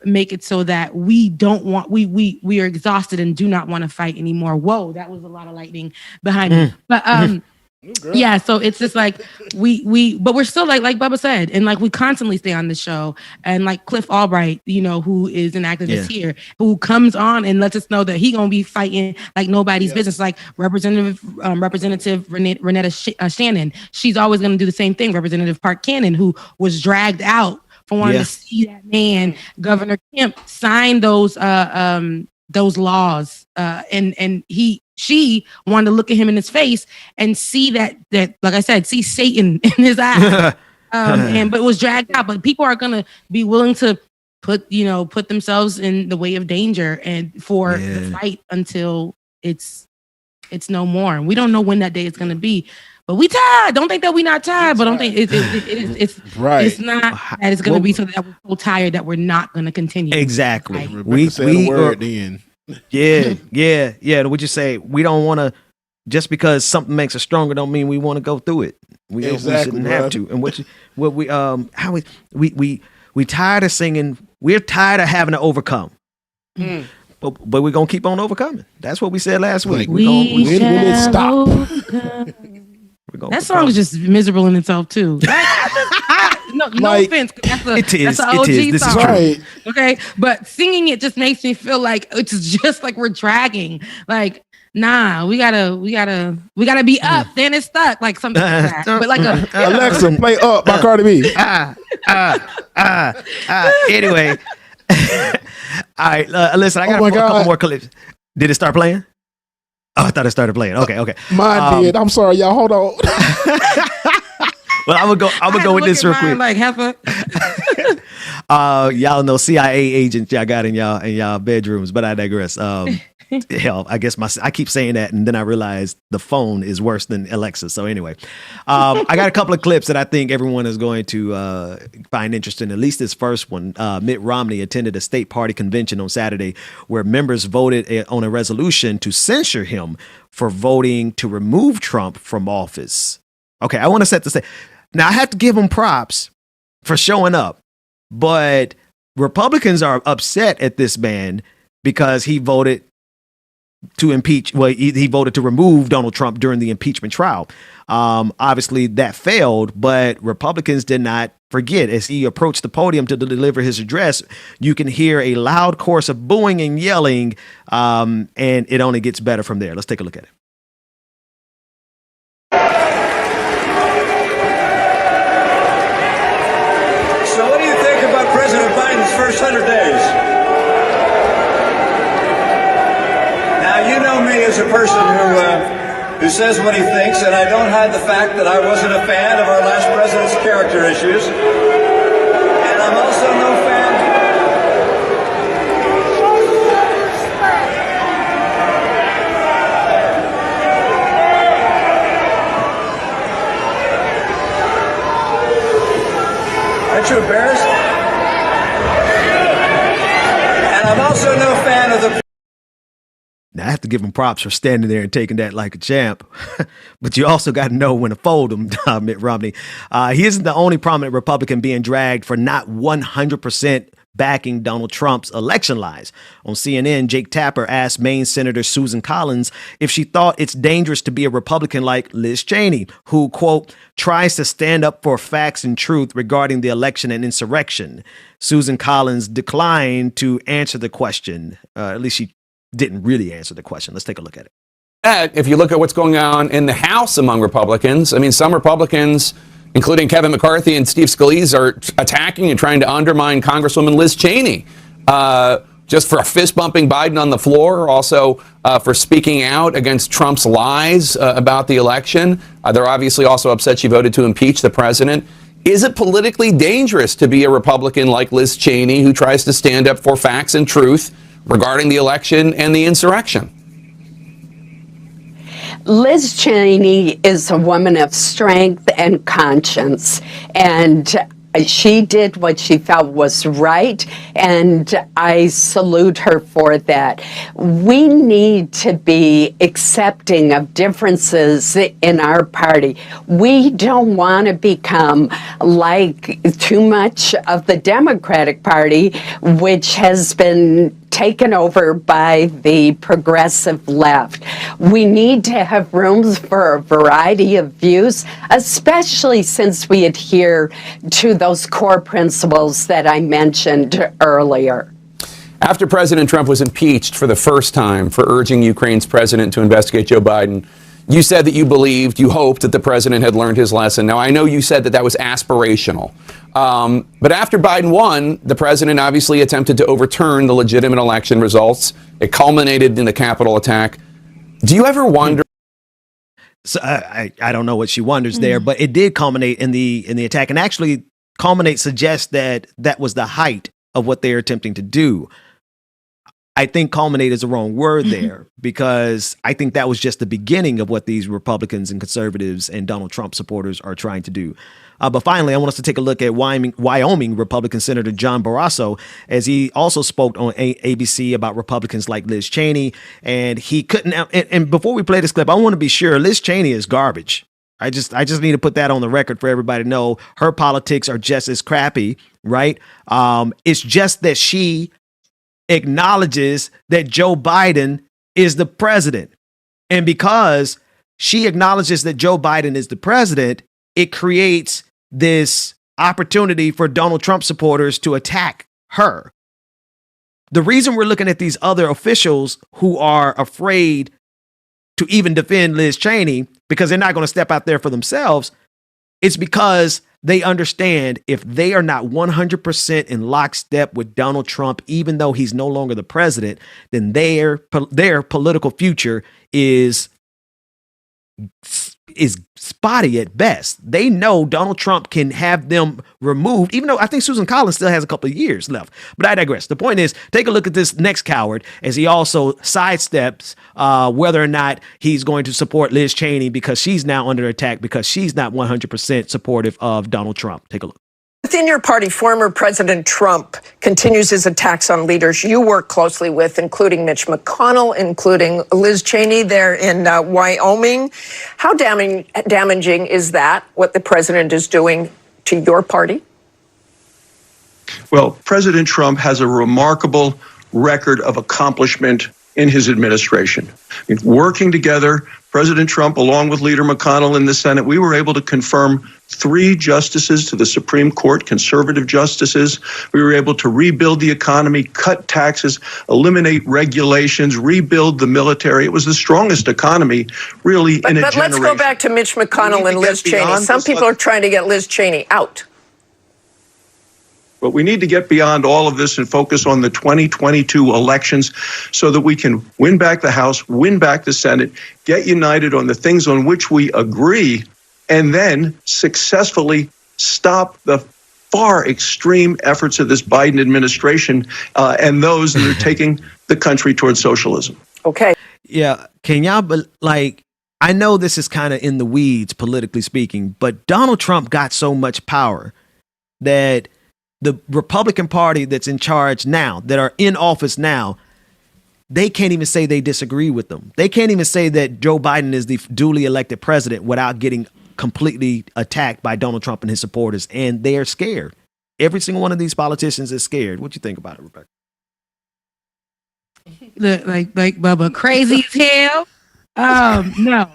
make it so that we are exhausted and do not want to fight anymore. Whoa, that was a lot of lightning behind me. But Yeah, so it's just like but we're still like Bubba said, and like we constantly stay on the show, and like Cliff Albright, who is an activist here, who comes on and lets us know that he gonna be fighting like nobody's business. Like Representative Renetta Shannon, she's always gonna do the same thing. Representative Park Cannon, who was dragged out for wanting to see that man, Governor Kemp, sign those laws, and she wanted to look at him in his face and see that like I said, see Satan in his eyes. But it was dragged out. But people are gonna be willing to put themselves in the way of danger and for the fight until it's no more. We don't know when that day is gonna be. But we tired. Don't think that we're not tired. But don't think it's right. It's not that it's gonna be so that we're so tired that we're not gonna continue. Exactly. Right. We say the word then. Yeah. We just say we don't want to. Just because something makes us stronger, don't mean we want to go through it. We shouldn't have to. And we tired of singing. We're tired of having to overcome. But we're gonna keep on overcoming. That's what we said last week. When it stop? That song is just miserable in itself too. No offense. That's an OG This song. is right. Okay, but singing it just makes me feel like it's just like we're dragging. Like, nah, we gotta be up. Then it's stuck. Like something like that. But like Alexa, play "Up" by Cardi B. Anyway, all right. Listen, I got a couple more clips. Did it start playing? Oh, I thought it started playing. Okay. Mine did. I'm sorry, y'all. Hold on. Well, I'm gonna go with this real quick. Like heifer. Y'all know CIA agents y'all got in y'all bedrooms, but I digress. Hell, I guess I keep saying that, and then I realize the phone is worse than Alexa. So anyway, I got a couple of clips that I think everyone is going to find interesting. At least this first one. Mitt Romney attended a state party convention on Saturday where members voted on a resolution to censure him for voting to remove Trump from office. Okay, I want to set the stage. Now, I have to give him props for showing up, but Republicans are upset at this man because he voted to impeach. Well, he voted to remove Donald Trump during the impeachment trial. Obviously, that failed, but Republicans did not forget. As he approached the podium to deliver his address, you can hear a loud chorus of booing and yelling, and it only gets better from there. Let's take a look at it. So what do you think about President Biden's first 100 days? Now, you know me as a person who says what he thinks, and I don't hide the fact that I wasn't a fan of our last president's character issues. And I'm also no fan... Aren't you embarrassed? And I'm also no fan of the... Now, I have to give him props for standing there and taking that like a champ. But you also got to know when to fold him, Mitt Romney. He isn't the only prominent Republican being dragged for not 100% backing Donald Trump's election lies. On CNN, Jake Tapper asked Maine Senator Susan Collins if she thought it's dangerous to be a Republican like Liz Cheney, who, quote, tries to stand up for facts and truth regarding the election and insurrection. Susan Collins declined to answer the question. At least she didn't really answer the question. Let's take a look at it. If you look at what's going on in the House among Republicans, I mean, some Republicans, including Kevin McCarthy and Steve Scalise, are attacking and trying to undermine Congresswoman Liz Cheney, just for fist bumping Biden on the floor, also for speaking out against Trump's lies about the election. They're obviously also upset she voted to impeach the president. Is it politically dangerous to be a Republican like Liz Cheney, who tries to stand up for facts and truth regarding the election and the insurrection? Liz Cheney is a woman of strength and conscience, and she did what she felt was right, and I salute her for that. We need to be accepting of differences in our party. We don't want to become like too much of the Democratic Party, which has been taken over by the progressive left. We need to have rooms for a variety of views, especially since we adhere to those core principles that I mentioned earlier. After President Trump was impeached for the first time for urging Ukraine's president to investigate Joe Biden, you said that you hoped that the president had learned his lesson. Now, I know you said that that was aspirational. But after Biden won, the president obviously attempted to overturn the legitimate election results. It culminated in the Capitol attack. Do you ever wonder? So I don't know what she wonders there, but it did culminate in the attack, and actually culminate suggests that that was the height of what they're attempting to do. I think culminate is the wrong word there, because I think that was just the beginning of what these Republicans and conservatives and Donald Trump supporters are trying to do. But finally, I want us to take a look at Wyoming Republican Senator John Barrasso, as he also spoke on ABC about Republicans like Liz Cheney. And he couldn't. And before we play this clip, I want to be sure Liz Cheney is garbage. I just need to put that on the record for everybody to know her politics are just as crappy, right? It's just that she acknowledges that Joe Biden is the president. And because she acknowledges that Joe Biden is the president, it creates this opportunity for Donald Trump supporters to attack her. The reason we're looking at these other officials who are afraid to even defend Liz Cheney because they're not going to step out there for themselves, it's because they understand if they are not 100% in lockstep with Donald Trump, even though he's no longer the president, then their political future is spotty at best. They know Donald Trump can have them removed, even though I think Susan Collins still has a couple of years left. But I digress. The point is, take a look at this next coward as he also sidesteps whether or not he's going to support Liz Cheney because she's now under attack because she's not 100% supportive of Donald Trump. Take a look. Within your party, former President Trump continues his attacks on leaders you work closely with, including Mitch McConnell, including Liz Cheney there in Wyoming. How damaging is that, what the president is doing to your party? Well, President Trump has a remarkable record of accomplishment in his administration. I mean, working together, President Trump, along with Leader McConnell in the Senate, we were able to confirm 3 justices to the Supreme Court, conservative justices. We were able to rebuild the economy, cut taxes, eliminate regulations, rebuild the military. It was the strongest economy, really, in a generation. But let's go back to Mitch McConnell and Liz Cheney. Some people are trying to get Liz Cheney out. But we need to get beyond all of this and focus on the 2022 elections so that we can win back the House, win back the Senate, get united on the things on which we agree, and then successfully stop the far extreme efforts of this Biden administration and those that are taking the country towards socialism. Okay. Yeah. Can y'all, I know this is kind of in the weeds, politically speaking, but Donald Trump got so much power that the Republican Party that's in charge now, that are in office now, they can't even say they disagree with them. They can't even say that Joe Biden is the duly elected president without getting completely attacked by Donald Trump and his supporters. And they're scared. Every single one of these politicians is scared. What do you think about it, Rebecca? Look, like Bubba, crazy as hell. No,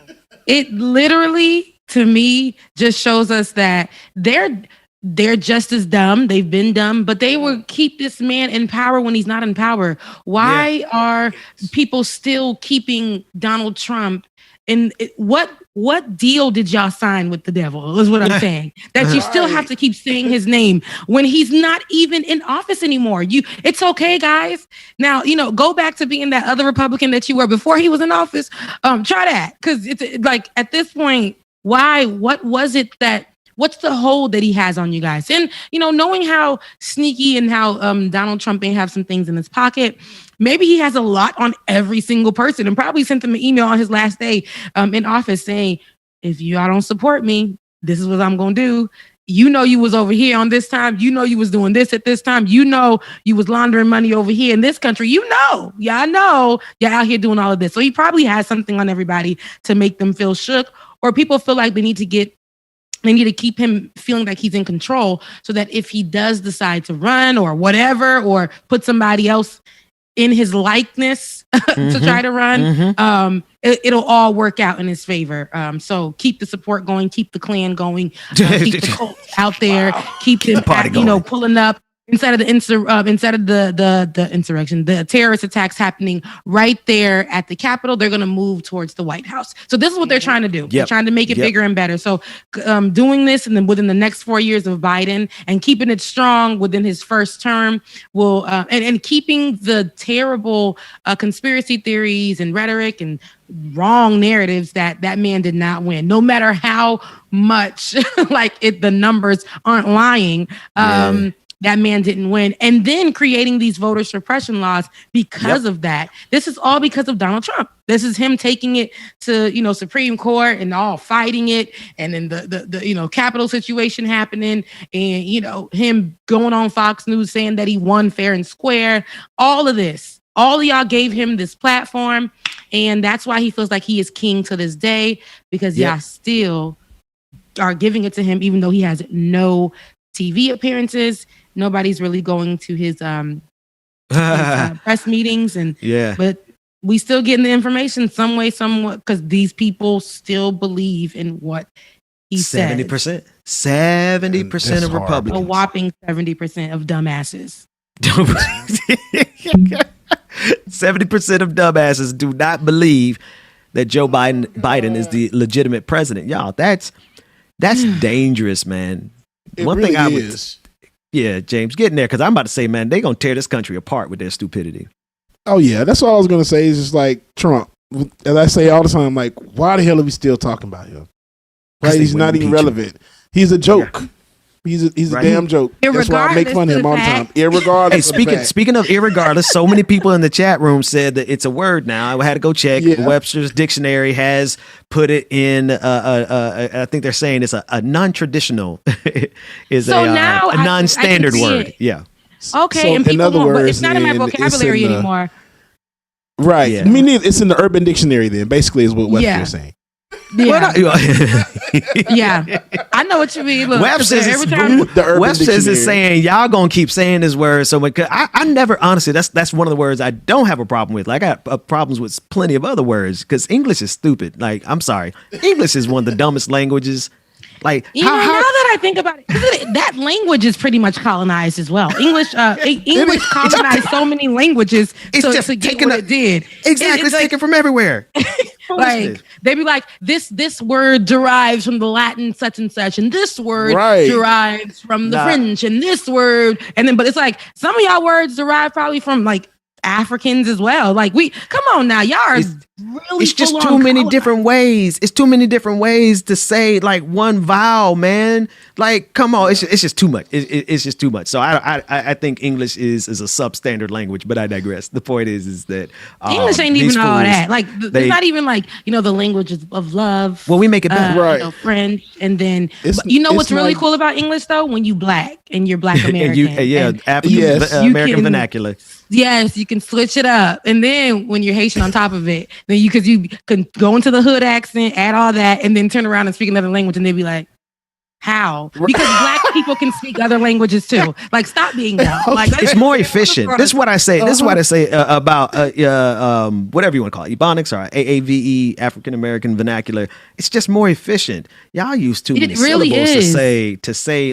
it literally, to me, just shows us that they're just as dumb. They've been dumb, but they will keep this man in power when he's not in power. Why are people still keeping Donald Trump? And what deal did y'all sign with the devil is what I'm saying. That you still have to keep saying his name when he's not even in office anymore. It's okay, guys. Now, go back to being that other Republican that you were before he was in office. Try that. Because it's like at this point, why? What was it what's the hold that he has on you guys? And, knowing how sneaky and how Donald Trump may have some things in his pocket, maybe he has a lot on every single person and probably sent them an email on his last day in office saying, if y'all don't support me, this is what I'm going to do. You was over here on this time. You was doing this at this time. You was laundering money over here in this country. Y'all know you're out here doing all of this. So he probably has something on everybody to make them feel shook, or people feel like they need to keep him feeling like he's in control so that if he does decide to run or whatever, or put somebody else in his likeness to try to run, it'll all work out in his favor. So keep the support going, keep the Klan going, keep the cults out there, keep them, pulling up. Instead of the insurrection, the terrorist attacks happening right there at the Capitol, they're going to move towards the White House. So this is what they're trying to do. They're trying to make it bigger and better. So doing this and then within the next 4 years of Biden and keeping it strong within his first term will and keeping the terrible conspiracy theories and rhetoric and wrong narratives that man did not win, no matter how much the numbers aren't lying. That man didn't win. And then creating these voter suppression laws because of that. This is all because of Donald Trump. This is him taking it to, Supreme Court and all fighting it. And then the Capitol situation happening and, him going on Fox News saying that he won fair and square. All of this, all of y'all gave him this platform. And that's why he feels like he is king to this day, because y'all still are giving it to him, even though he has no TV appearances. Nobody's really going to his press meetings, but we still getting the information some way, somewhat, because these people still believe in what he said. 70%. 70% of Republicans. A whopping 70% of dumbasses. 70% of dumbasses do not believe that Joe Biden is the legitimate president. Y'all, that's dangerous, man. One thing I would. Yeah, James, get in there, because I'm about to say, man, they're going to tear this country apart with their stupidity. Oh, yeah. That's all I was going to say is just like Trump. As I say all the time, like, why the hell are we still talking about him? Right? He's not even relevant. He's a joke. He's a damn joke. That's why I make fun of him all the time. Irregardless. Hey, speaking of irregardless, so many people in the chat room said that it's a word now. I had to go check. Yeah. Webster's dictionary has put it in. I think they're saying it's a non-traditional is a non-standard word. Yeah. Okay, so and people won't, but it's not in my vocabulary anymore. Right. Yeah. Me neither. It's in the Urban Dictionary. Then basically is what Webster is saying. Yeah. Yeah, I know what you mean. Look, Webster's is saying y'all gonna keep saying this word so much. I never, honestly, that's one of the words I don't have a problem with. Like, I got problems with plenty of other words because English is stupid. Like, I'm sorry, English is one of the dumbest languages. Like, now that I think about it, that language is pretty much colonized as well. English colonized so many languages to get what it did. Exactly, it's taken from everywhere. Like, they be like, this word derives from the Latin such and such, and this word derives from the French, and this word, and then, but it's like some of y'all words derive probably from like Africans as well. Like, come on now, y'all are really. It's just too many different ways. It's too many different ways to say like one vowel, man. Like, come on, it's just too much. It's just too much. So I think English is a substandard language, but I digress. The point is that English ain't even all that. Like, it's not even like the languages of love. Well, we make it better, right? French, and then what's really cool about English though? When you black and you're Black American, American vernacular. Yes, you can switch it up, and then when you're Haitian on top of it, then you can go into the hood accent, add all that, and then turn around and speak another language, and they'd be like, "How?" Because black people can speak other languages too. Like, stop being dumb. Like, it's more efficient. This is what I say. This is what I say about whatever you want to call it, Ebonics or AAVE, African American vernacular. It's just more efficient. Y'all use too many syllables to say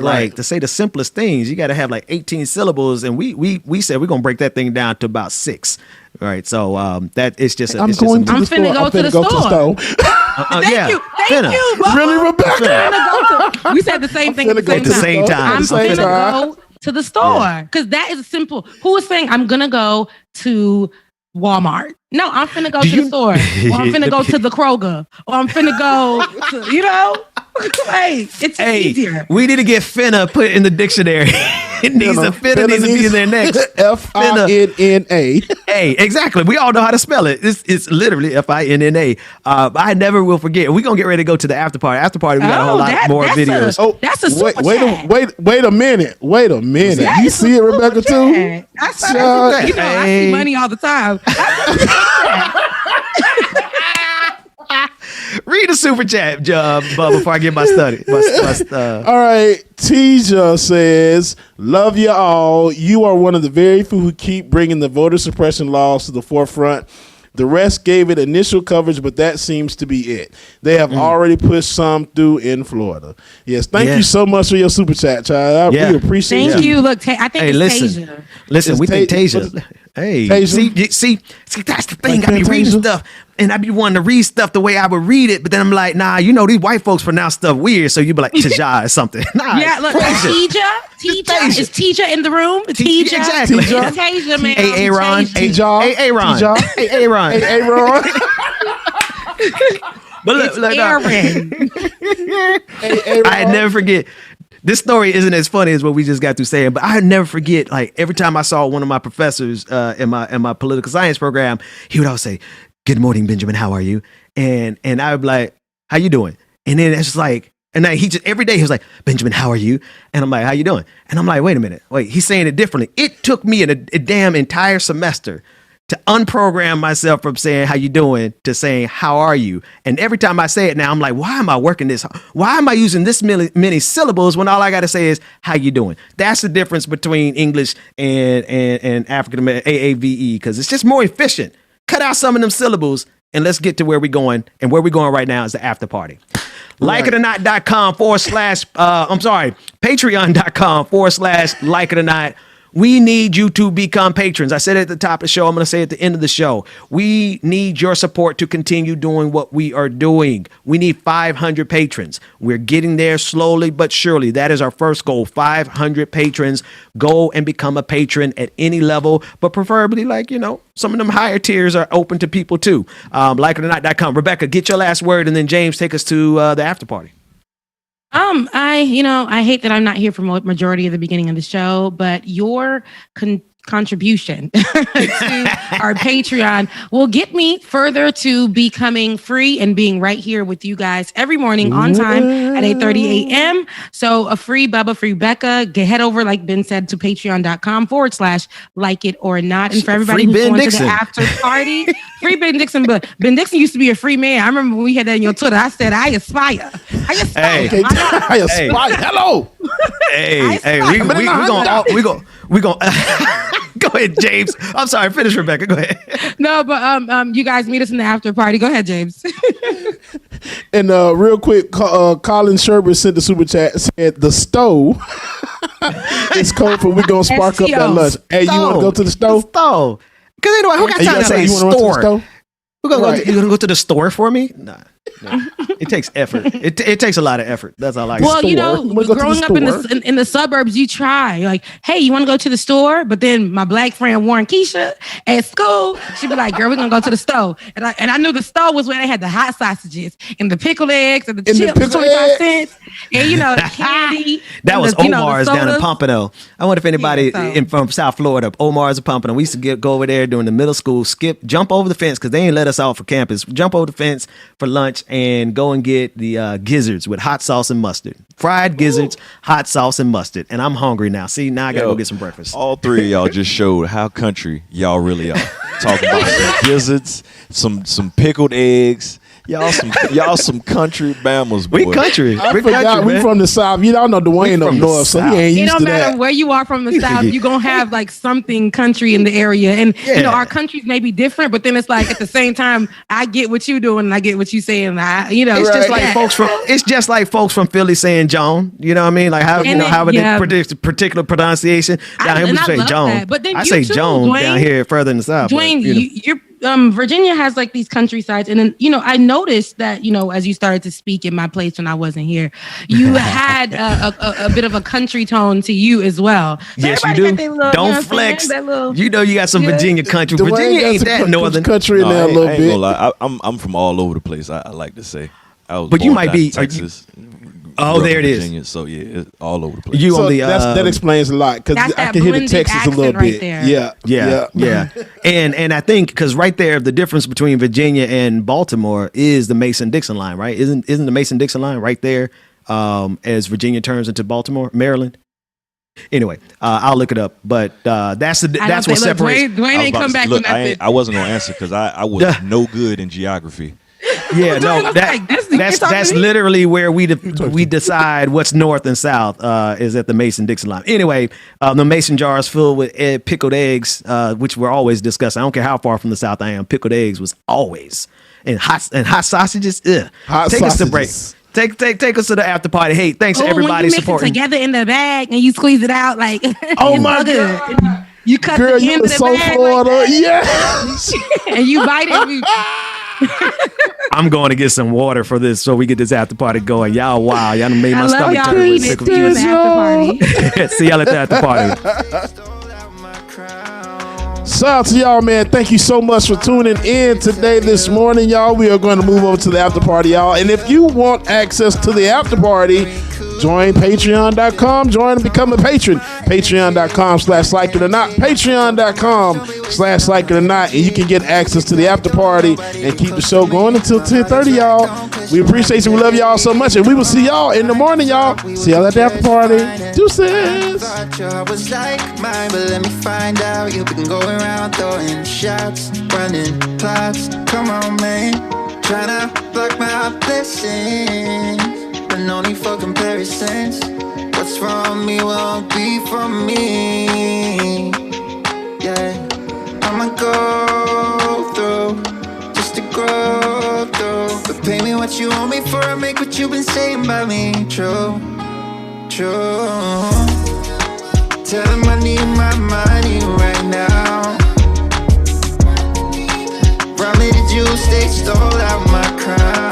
the simplest things. You got to have like 18 syllables, and we said we're gonna break that thing down to about 6. All right, so that it's just. I'm finna go to the store. Thank you. Really, Rebecca? We said the same thing at the same time. I'm finna go to the store because that is simple. Who is saying I'm gonna go to Walmart? No, I'm finna go to the store. Or I'm finna go to the Kroger. Or I'm finna go to, Hey, it's easier. We need to get finna put in the dictionary. Finna needs to be in there next. F-I-N-N-A. Hey, exactly. We all know how to spell it. It's literally F-I-N-N-A. I never will forget. We're going to get ready to go to the after party. After party, we got a whole lot more videos. That's a super chat. Wait a minute. You see it, Rebecca, too? I see money all the time. Read the super chat, before I get my study. All right. Teja says, love you all. You are one of the very few who keep bringing the voter suppression laws to the forefront. The rest gave it initial coverage, but that seems to be it. They have already pushed some through in Florida. Yes, thank you so much for your super chat, child. I really appreciate it. Thank you. Look, I think it's Tasia. Listen, we think Tasia. Hey, see, that's the thing. I be reading stuff, and I be wanting to read stuff the way I would read it, but then I'm like, nah, you know, these white folks pronounce stuff weird, so you be like Taja or something. Nah, yeah, look, Teja. Is Teja in the room? Teja. Exactly. Tasia, man. Hey, Aaron. Hey, Aaron. Hey, Aaron. Hey, Aaron. But look, Aaron. I never forget. This story isn't as funny as what we just got through saying, but I never forget. Like every time I saw one of my professors in my political science program, he would always say, "Good morning, Benjamin. How are you?" And I would be like, "How you doing?" And then it's just like, and then he just every day he was like, "Benjamin, how are you?" And I'm like, "How you doing?" And I'm like, "Wait a minute, he's saying it differently." It took me a damn entire semester to unprogram myself from saying how you doing to saying how are you. And every time I say it now, I'm like, why am I working this? Why am I using this many syllables when all I got to say is how you doing? That's the difference between English and African American AAVE, because it's just more efficient. Cut out some of them syllables and let's get to where we're going. And where we're going right now is the after party. Patreon.com/like-it-or-not. We need you to become patrons. I said it at the top of the show. I'm going to say it at the end of the show. We need your support to continue doing what we are doing. We need 500 patrons. We're getting there slowly but surely. That is our first goal. 500 patrons. Go and become a patron at any level, but preferably, like, you know, some of them higher tiers are open to people too. Likeitoronot.com. Rebecca, get your last word, and then James, take us to the after party. I hate that I'm not here for majority of the beginning of the show, but your contribution to our Patreon will get me further to becoming free and being right here with you guys every morning on time at 8:30 a.m. So a free Bubba, free Becca, head over, like Ben said, to patreon.com/like-it-or-not. And for everybody who's going to the after party, free Ben Dixon. But Ben Dixon used to be a free man. I remember when we had that on your Twitter. I said, I aspire. Hey. I aspire. Hello. Hey, we go. Go ahead, James. I'm sorry. Finish, Rebecca. Go ahead. No, but you guys meet us in the after party. Go ahead, James. And real quick, Colin Sherbert sent the super chat, said the stove. It's code for we gonna spark up that lunch. Hey, you want to go to the stove? The stove. Because anyway, who got time to say store? You gonna go to the store for me? Nah. It takes effort. It takes a lot of effort. That's all I can say. Well, you know, growing up in the suburbs, you try. Like, hey, you want to go to the store? But then my black friend Warren Keisha at school, she'd be like, girl, we're going to go to the store. And I knew the store was where they had the hot sausages and the pickled eggs and the chips, 25 cents. And, you know, the candy. That was Omar's down in Pompano. I wonder if anybody from South Florida, Omar's of Pompano, we used to go over there during the middle school, jump over the fence because they ain't let us off for campus. Jump over the fence for lunch and go and get the gizzards with hot sauce and mustard. Fried gizzards, hot sauce and mustard. And I'm hungry now. See, now I got to go get some breakfast. All three of y'all just showed how country y'all really are. Talking about some gizzards, some pickled eggs. Y'all some country Bammers, boy. We country. I forgot we from the South. You don't know Dwayne up north, so he ain't used to that. It don't matter where you are from the South, you're going to have like something country in the area. And, you know, our countries may be different, but then it's like at the same time, I get what you doing and I get what you saying. It's just like folks from Philly saying Joan. You know what I mean? Like how they predict particular pronunciation. Down here we say Joan. But then I say Joan Dwayne, down here further in the South. Dwayne, you're Virginia has like these countrysides, and then I noticed that as you started to speak in my place when I wasn't here, you had a bit of a country tone to you as well. So yes, you do. Don't flex. You got some Virginia country. Virginia ain't that northern country in there a little bit. I'm from all over the place. I like to say. But you might be Texas. Oh, there it Virginia, is. So yeah, it's all over the place. That explains a lot because I can hear the Texas a little bit. Right Yeah. And I think because right there, the difference between Virginia and Baltimore is the Mason-Dixon line, right? Isn't the Mason-Dixon line right there as Virginia turns into Baltimore, Maryland? Anyway, I'll look it up, but that's what separates. Dwayne ain't come back. Look, I wasn't gonna answer because I was no good in geography. Yeah, no, that's literally where we decide what's north and south is at the Mason-Dixon line. Anyway, the mason jars filled with pickled eggs, which we're always discussing. I don't care how far from the south I am. Pickled eggs was always and hot sausages. Ugh. Take us to break. Take us to the after party. Hey, thanks to everybody when you supporting. Mix it together in the bag and you squeeze it out like. Oh my God! You cut Girl, the end of the so bag Florida. like that. Yes. And you bite it. I'm going to get some water for this so we get this after party going. Y'all, wow, y'all done made my stomach turn with pickle juice. See y'all at the after party. Shout out to y'all, man. Thank you so much for tuning in today, this morning, y'all. We are going to move over to the after party, y'all. And if you want access to the after party, join patreon.com. Join and become a patron. Patreon.com/like it or not. Patreon.com/like it or not. And you can get access to the after party and keep the show going until 10:30, y'all. We appreciate you. We love y'all so much. And we will see y'all in the morning, y'all. See y'all at the after party. Deuces. Thought your heart was like mine, but let me find out. You've been going around throwing shots, running plots. Come on, man. Tryna block my blessings, but no need for comparisons. What's from me won't be from me. Yeah, I'ma go through just to grow through. But pay me what you owe me for, I make what you've been saying about me true. Tell them I need my money right now. Rob me the juice, they stole out my crown.